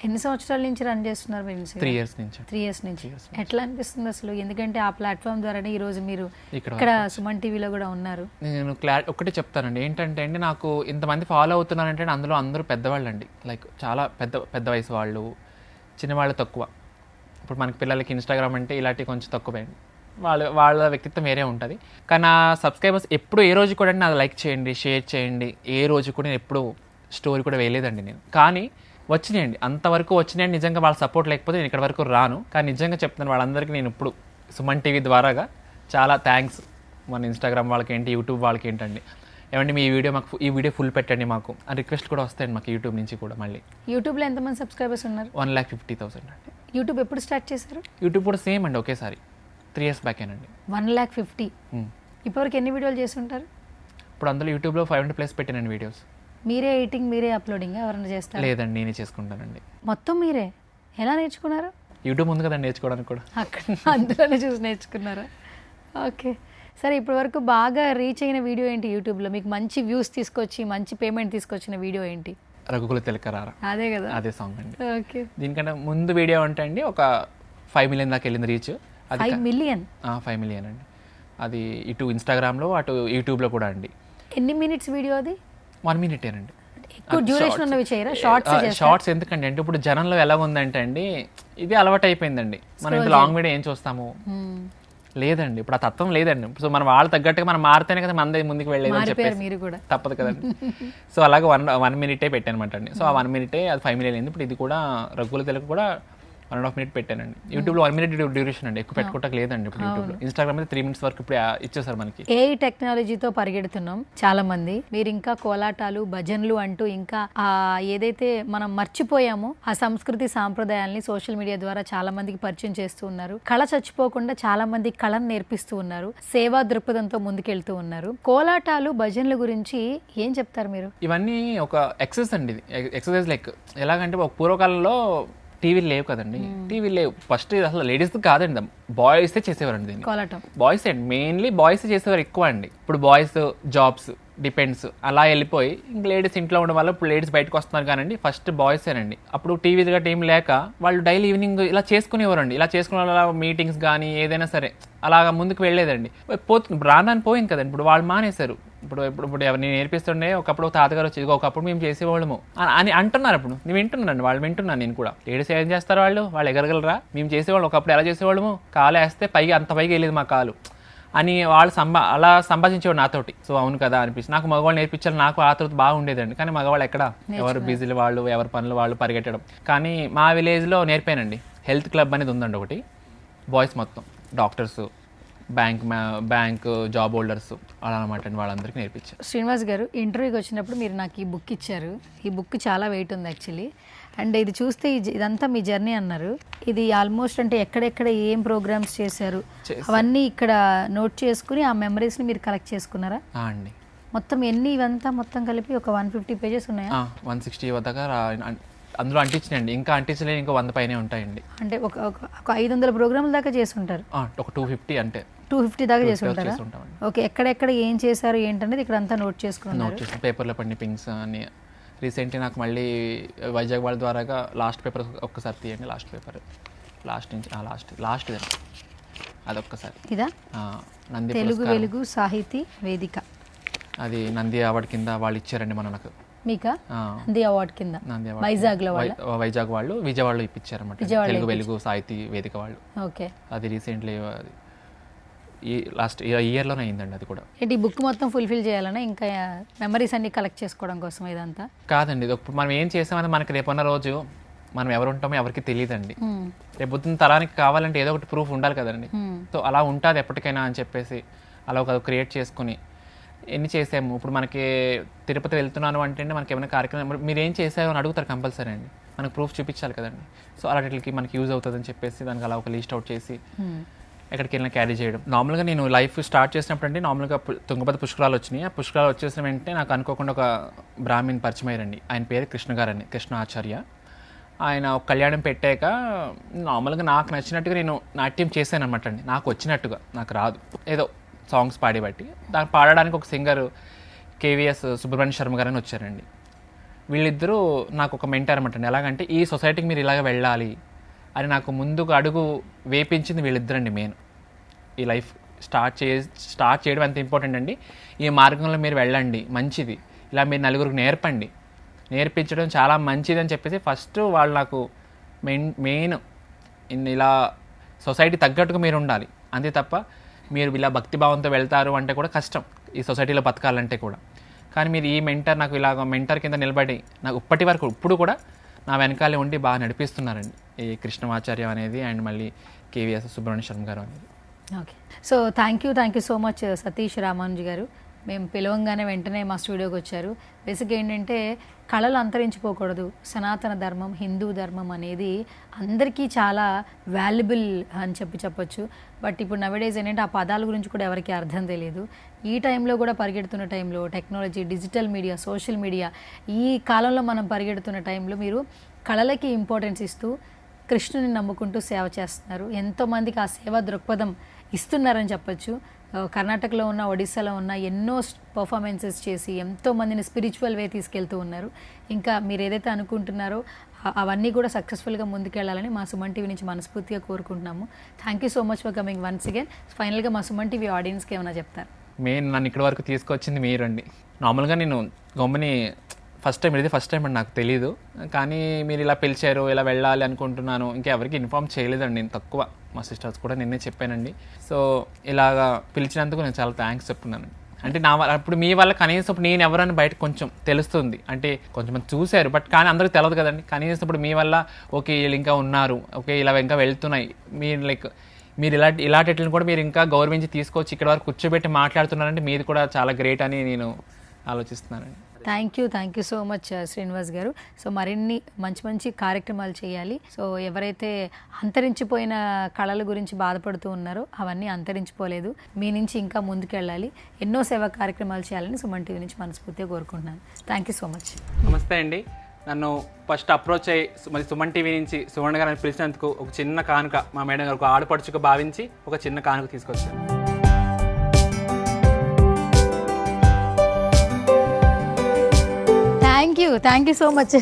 ఎన్ని సంవత్సరాల నుంచి రన్ చేస్తున్నారు మీరు? 3 years నుంచి. 3 years నుంచి. ఎట్లా అనిపిస్తుంది అసలు? ఎందుకంటే ఆ ప్లాట్ఫామ్ ద్వారానే ఈరోజు మీరు ఇక్కడ సుమన్ టీవీలో కూడా ఉన్నారు. నేను ఒకటే చెప్తానండి ఏంటంటే అండి నాకు ఇంతమంది ఫాలో అవుతున్నారంటే అందులో అందరూ పెద్దవాళ్ళు అండి. లైక్ చాలా పెద్ద వయసు వాళ్ళు, చిన్నవాళ్ళు తక్కువ. ఇప్పుడు మనకి పిల్లలకి ఇన్స్టాగ్రామ్ అంటే ఇలాంటివి కొంచెం తక్కువే. వాళ్ళ వ్యక్తిత్వం వేరే ఉంటుంది. కానీ నా సబ్స్క్రైబర్స్ ఎప్పుడు ఏ రోజు కూడా నాకు లైక్ చేయండి, షేర్ చేయండి, ఏ రోజు కూడా నేను ఎప్పుడు స్టోరీ కూడా వేయలేదండి నేను. కానీ వచ్చినాయండి, అంతవరకు వచ్చినాయండి. నిజంగా వాళ్ళ సపోర్ట్ లేకపోతే నేను ఇక్కడ వరకు రాను. కానీ నిజంగా చెప్తాను వాళ్ళందరికీ నేను ఇప్పుడు సుమన్ టీవీ ద్వారాగా చాలా థ్యాంక్స్. మన ఇన్స్టాగ్రామ్ వాళ్ళకి ఏంటి, యూట్యూబ్ వాళ్ళకి ఏంటండి, ఏమండి మీ ఈ వీడియో ఫుల్ పెట్టండి మాకు అని రిక్వెస్ట్ కూడా వస్తాయండి మాకు యూట్యూబ్ నుంచి కూడా. మళ్ళీ యూట్యూబ్లో ఎంతమంది సబ్స్క్రైబర్స్ ఉన్నారు? 1,50,000 అండి. యూట్యూబ్ ఎప్పుడు స్టార్ట్ చేశారు? యూట్యూబ్ కూడా సేమ్ అండి, ఒకేసారి 3 years బ్యాక్ అండి. 1,50,000. ఇప్పటివరకు ఎన్ని వీడియోలు చేసి ఉంటారు? ఇప్పుడు అందులో యూట్యూబ్లో 500+ పెట్టానండి వీడియోస్. మీరే ఎడిటింగ్, మీరే అప్లోడింగ్ ఎవరైనా చేస్తారు? లేదండి, నేనే చేసుకుంటానండి మొత్తం మీరే. ఎలా నేర్చుకున్నారు? యూట్యూబ్ ఉంది కదండి నేర్చుకోవడానికి కూడా. అక్కడ అందులోనే చూసి నేర్చుకున్నారా? ఓకే. సరే, ఇప్పటి వరకు బాగా రీచ్ అయిన వీడియో ఏంటి యూట్యూబ్లో? మీకు మంచి వ్యూస్ తీసుకొచ్చి మంచి పేమెంట్ తీసుకొచ్చిన వీడియో ఏంటి? రఘుకుల తిలకరారా. అదే కదా, అదే సాంగ్ అండి. ఓకే. దీనికంటే ముందు వీడియో అంటే అండి ఒక 5 million దాకా వెళ్ళింది రీచ్. 5 million? 5 million అండి. అది ఇటు ఇన్స్టాగ్రామ్లో అటు యూట్యూబ్లో కూడా అండి. ఎన్ని మినిట్స్ వీడియో అది? 1 minute అండి. ఎక్కువ డ్యూరేషన్ ఉన్నవి చేయరా? షార్ట్స్ ఎందుకండి అంటే ఇప్పుడు జనంలో ఎలా ఉందంటే అండి ఇది అలవాటు అయిపోయింది. మనం ఇంత లాంగ్ వీడియో ఏం చూస్తాము? లేదండి, ఇప్పుడు ఆ తత్వం లేదండి. సో మనం వాళ్ళ తగ్గట్టుగా మనం మారితేనే కదా మన ముందుకు వెళ్ళేది అని చెప్పేసి తప్పదు కదండి. సో అలాగే 1 minute పెట్టాను అనమాట అండి. సో ఆ 1 minute అది 5 million అయింది. ఇప్పుడు ఇది కూడా రఘుకుల తిలక కూడా 1.5 minute పెట్టానండి. యూట్యూబ్లో 1 minute డ్యూరేషన్ అండి, ఎక్కువ పెట్టుకోవటం లేదండి ఇప్పుడు యూట్యూబ్లో. ఇన్స్టాగ్రామ్ అయితే 3 minutes వరకు ఇప్పుడు ఇచ్చేసారు మనకి. ఏఐ టెక్నాలజీతో పరిగెడుతున్నాం చాలా మంది. మీరు ఇంకా కోలాటాలు, భజనలు అంటూ ఇంకా ఏదైతే మనం మర్చిపోయామో ఆ సంస్కృతి సాంప్రదాయాల్ని సోషల్ మీడియా ద్వారా చాలా మందికి పరిచయం చేస్తూ ఉన్నారు. కళ చచ్చిపోకుండా చాలా మంది కళను నేర్పిస్తూ ఉన్నారు. సేవా దృక్పథంతో ముందుకెళ్తూ ఉన్నారు. కోలాటాలు, భజనల గురించి ఏం చెప్తారు మీరు? ఇవన్నీ ఒక ఎక్సర్సైజ్ అండి. ఇది ఎక్సర్సైజ్ లైక్ ఎలాగంటే ఒక పూర్వకాలంలో టీవీలు లేవు కదండి. టీవీలు లేవు. ఫస్ట్ అసలు లేడీస్ కాదండి, బాయ్స్ చేసేవారండి దీన్ని. కోలాటం బాయ్స్ అండి, మెయిన్లీ బాయ్స్ చేసేవారు ఎక్కువ అండి. ఇప్పుడు బాయ్స్ జాబ్స్ డిపెండ్స్ అలా వెళ్ళిపోయి ఇంక లేడీస్ ఇంట్లో ఉండడం వల్ల ఇప్పుడు లేడీస్ బయటకు వస్తున్నారు. కానీ ఫస్ట్ బాయ్స్ ఏనండి. అప్పుడు టీవీగా టీం లేక వాళ్ళు డైలీ ఈవినింగ్ ఇలా చేసుకునేవారండి. ఇలా చేసుకునే వాళ్ళ మీటింగ్స్ కానీ ఏదైనా సరే అలాగా ముందుకు వెళ్ళేదండి. పోతుంది రాని పోయింది కదండి. ఇప్పుడు వాళ్ళు మానేశారు. ఇప్పుడు ఎవరిని నేర్పిస్తుండే ఒకప్పుడు తాతగారు వచ్చి ఒకప్పుడు మేము చేసేవాళ్ళము అని అంటున్నారు. ఇప్పుడు నేను వింటున్నాను, వాళ్ళు వింటున్నాను నేను కూడా. లేడీస్ ఏం చేస్తారు, వాళ్ళు ఎగరగలరా? మేము చేసేవాళ్ళం, ఒకప్పుడు ఎలా చేసేవాళ్ళము, కాలు వేస్తే పైకి అంత పైకి వెళ్ళేది మా కాలు అని వాళ్ళు అలా సంభాషించేవాడు నాతోటి. సో అవును కదా అనిపిస్తుంది. నాకు మగవాళ్ళు నేర్పించాలి, నాకు ఆతృత బాగా ఉండేదండి. కానీ మగవాళ్ళు ఎక్కడ, ఎవరు బిజీలు వాళ్ళు, ఎవరి పనులు వాళ్ళు పరిగెట్టడం. కానీ మా విలేజ్లో నేర్పానండి. హెల్త్ క్లబ్ అనేది ఉందండి ఒకటి, బాయ్స్ మొత్తం డాక్టర్స్ బ్యాంక్ జాబ్ హోల్డర్స్ అలా అనమాట అండి, వాళ్ళందరికీ నేర్పించాను. శ్రీనివాస్ గారు, ఇంటర్వ్యూకి వచ్చినప్పుడు మీరు నాకు ఈ బుక్ ఇచ్చారు. ఈ బుక్ చాలా వెయిట్ ఉంది యాక్చువల్లీ. అండ్ ఇది చూస్తే ఇదంతా మీ జర్నీ అన్నారు. ఇది ఆల్మోస్ట్ అంటే ఎక్కడెక్కడ ఏం ప్రోగ్రామ్స్ చేశారు అవన్నీ ఇక్కడ నోట్ చేసుకుని ఆ మెమరీస్ని మీరు కలెక్ట్ చేసుకున్నారా అండి? మొత్తం ఎన్ని ఇవంతా మొత్తం కలిపి ఒక 150 పేజెస్ ఉన్నాయా? 160 దాకా అందులో అంటించినండి. ఇంకా అంటించలేని ఇంకా 100 పైనే ఉంటాయండి. అంటే ఒక 500 ప్రోగ్రాముల దాకా చేసి ఉంటారు. ఒక 250 అంటే 250 దాకా చేసి ఉంటారా? ఓకే, ఎక్కడెక్కడ ఏం చేశారు ఏంటనేది ఇక్కడ అంతా నోట్ చేసుకున్నారు. పేపర్లో పడిన పింగ్స్ అని. రీసెంట్లీ నాకు మళ్ళీ వైజాగ్ వాళ్ళ ద్వారాగా లాస్ట్ పేపర్ ఒక్కసారి తీయండి. లాస్ట్ పేపర్ లాస్ట్ నుంచి లాస్ట్ అదొక్కసారి. ఇదా? నంది తెలుగు వెలుగు సాహితీ వేదిక. అది నంది అవార్డు కింద వాళ్ళు ఇచ్చారండి మనకు. మీకా? నంది అవార్డు కింద వైజాగ్ వాళ్ళు విజయవాడలో ఇప్పించారన్నమాట. తెలుగు వెలుగు సాహితీ వేదిక వాళ్ళు. ఓకే, అది రీసెంట్లీ ఈ లాస్ట్ ఇయర్లోనే అయిందండి. అది కూడా ఈ బుక్ మొత్తం ఫుల్ఫిల్ చేయాలన్నా ఇంకా మెమరీస్ అన్ని కలెక్ట్ చేసుకోవడం కోసం ఇదంతా కాదండి. ఇప్పుడు మనం ఏం చేసామని మనకి రేపున్న రోజు మనం ఎవరు ఉంటామో ఎవరికి తెలియదండి. రేపు పొద్దున్న తరానికి కావాలంటే ఏదో ఒకటి ప్రూఫ్ ఉండాలి కదండి. సో అలా ఉంటుంది ఎప్పటికైనా అని చెప్పేసి అలా ఒక క్రియేట్ చేసుకుని ఎన్ని చేసాము. ఇప్పుడు మనకి తిరుపతి వెళ్తున్నాను అంటే మనకి ఏమైనా కార్యక్రమం మీరు ఏం చేసారో అని అడుగుతారు కంపల్సరీ అండి. మనకు ప్రూఫ్ చూపించాలి కదండి. సో అలాంటికి మనకి యూజ్ అవుతుందని చెప్పేసి దానికి అలా ఒక లిస్ట్ అవుట్ చేసి ఎక్కడికి వెళ్ళినా క్యారీ చేయడం. నార్మల్గా నేను లైఫ్ స్టార్ట్ చేసినప్పుడు అంటే నార్మల్గా తుంగభద్ర పుష్కరాలు వచ్చినాయి. ఆ పుష్కరాలు వచ్చేసిన వెంటనే నాకు అనుకోకుండా ఒక బ్రాహ్మణ్ పరిచయం అయ్యారండి. ఆయన పేరు కృష్ణ గారండి, కృష్ణ ఆచార్య. ఆయన ఒక కళ్యాణం పెట్టాక నార్మల్గా నాకు నచ్చినట్టుగా నేను నాట్యం చేశాను అనమాట అండి. నాకు వచ్చినట్టుగా, నాకు రాదు, ఏదో సాంగ్స్ పాడి బట్టి. దాన్ని పాడడానికి ఒక సింగర్ కేవీఎస్ సుబ్రహ్మణ్య శర్మ గారు అని వచ్చారండి. వీళ్ళిద్దరూ నాకు ఒక మెంటర్ అనమాట అండి. ఎలాగంటే ఈ సొసైటీకి మీరు ఇలాగ వెళ్ళాలి అని నాకు ముందుకు అడుగు వేపించింది వీళ్ళిద్దరండి. మెయిన్ ఈ లైఫ్ స్టార్ట్ చేయడం ఎంత ఇంపార్టెంట్ అండి. ఈ మార్గంలో మీరు వెళ్ళండి, మంచిది, ఇలా మీరు నలుగురికి నేర్పించడం చాలా మంచిది అని చెప్పేసి ఫస్ట్ వాళ్ళు నాకు మెయిన్ ఇలా సొసైటీ తగ్గట్టుగా మీరు ఉండాలి, అంతే తప్ప మీరు ఇలా భక్తిభావంతో వెళ్తారు అంటే కూడా కష్టం ఈ సొసైటీలో బతకాలంటే కూడా. కానీ మీరు ఈ మెంటర్ నాకు ఇలాగ మెంటర్ కింద నిలబడి నాకు ఇప్పటి వరకు ఇప్పుడు కూడా నా వెనకాలే ఉండి బాగా నడిపిస్తున్నారండి ఈ కృష్ణమాచార్య అనేది అండ్ మళ్ళీ కేవీఎస్ సుబ్రహ్మణ్య శర్మ గారు అనేది. Okay, so thank you so much Satish Ramanuju garu. మేము పిలవంగానే వెంటనే మా స్టూడియోకి వచ్చారు. బేసిక్గా ఏంటంటే కళలు అంతరించిపోకూడదు. సనాతన ధర్మం, హిందూ ధర్మం అనేది అందరికీ చాలా వాల్యుబుల్ అని చెప్పొచ్చు. బట్ ఇప్పుడు నవేడేస్ ఏంటంటే ఆ పదాల గురించి కూడా ఎవరికి అర్థం తెలియదు. ఈ టైంలో కూడా పరిగెడుతున్న టైంలో technology, digital media, social media, ఈ కాలంలో మనం పరిగెడుతున్న టైంలో మీరు కళలకి ఇంపార్టెన్స్ ఇస్తూ కృష్ణుని నమ్ముకుంటూ సేవ చేస్తున్నారు. ఎంతోమందికి ఆ సేవా దృక్పథం ఇస్తున్నారని చెప్పొచ్చు. కర్ణాటకలో ఉన్న, ఒడిస్సాలో ఉన్న ఎన్నో పర్ఫార్మెన్సెస్ చేసి ఎంతోమందిని స్పిరిచువల్ వే తీసుకెళ్తూ ఉన్నారు. ఇంకా మీరు ఏదైతే అనుకుంటున్నారో అవన్నీ కూడా సక్సెస్ఫుల్గా ముందుకెళ్ళాలని మా సుమన్ టీవీ నుంచి మనస్ఫూర్తిగా కోరుకుంటున్నాము. Thank you so much for coming once again. ఫైనల్గా మా సుమన్ టీవీ ఆడియన్స్కి ఏమైనా చెప్తారు? మెయిన్ నన్ను ఇక్కడి వరకు తీసుకొచ్చింది మీరండి. నార్మల్గా నేను గమ్ముని ఫస్ట్ టైం అండి, నాకు తెలీదు. కానీ మీరు ఇలా పిలిచారు, ఇలా వెళ్ళాలి అనుకుంటున్నాను, ఇంకా ఎవరికి ఇన్ఫార్మ్ చేయలేదండి. నేను తక్కువ, మా సిస్టర్స్ కూడా నిన్నే చెప్పానండి. సో ఇలాగా పిలిచినందుకు నేను చాలా థ్యాంక్స్ చెప్తున్నాను. అంటే అప్పుడు మీ వల్ల కనీసం ఇప్పుడు నేను ఎవరని బయట కొంచెం తెలుస్తుంది. అంటే కొంచెం మంది చూశారు, బట్ కానీ అందరికీ తెలియదు కదండి. కనీసం ఇప్పుడు మీ వల్ల ఓకే వీళ్ళు ఇంకా ఉన్నారు, ఓకే ఇలా ఇంకా వెళ్తున్నాయి, మీరు ఇలాంటిని కూడా మీరు ఇంకా గౌరవించి తీసుకొచ్చి ఇక్కడ వరకు కూర్చోబెట్టి మాట్లాడుతున్నారంటే మీది కూడా చాలా గ్రేట్ అని నేను ఆలోచిస్తున్నానండి. Thank you so much Srinivas garu. So మరిన్ని మంచి కార్యక్రమాలు చేయాలి. సో ఎవరైతే అంతరించిపోయిన కళల గురించి బాధపడుతూ ఉన్నారో అవన్నీ అంతరించిపోలేదు, మీ నుంచి ఇంకా ముందుకెళ్ళాలి, ఎన్నో సేవా కార్యక్రమాలు చేయాలని సుమన్ టీవీ నుంచి మనస్ఫూర్తిగా కోరుకుంటున్నాను. Thank you so much. నమస్తే అండి. నన్ను ఫస్ట్ అప్రోచ్ అయ్యి మరి సుమన్ టీవీ నుంచి సువర్ణ గారిని పిలిచినందుకు ఒక చిన్న కానుక మా మేడం గారు ఒక ఆడపడుచుగా భావించి ఒక చిన్న కానుక తీసుకొచ్చాను. Thank you so much.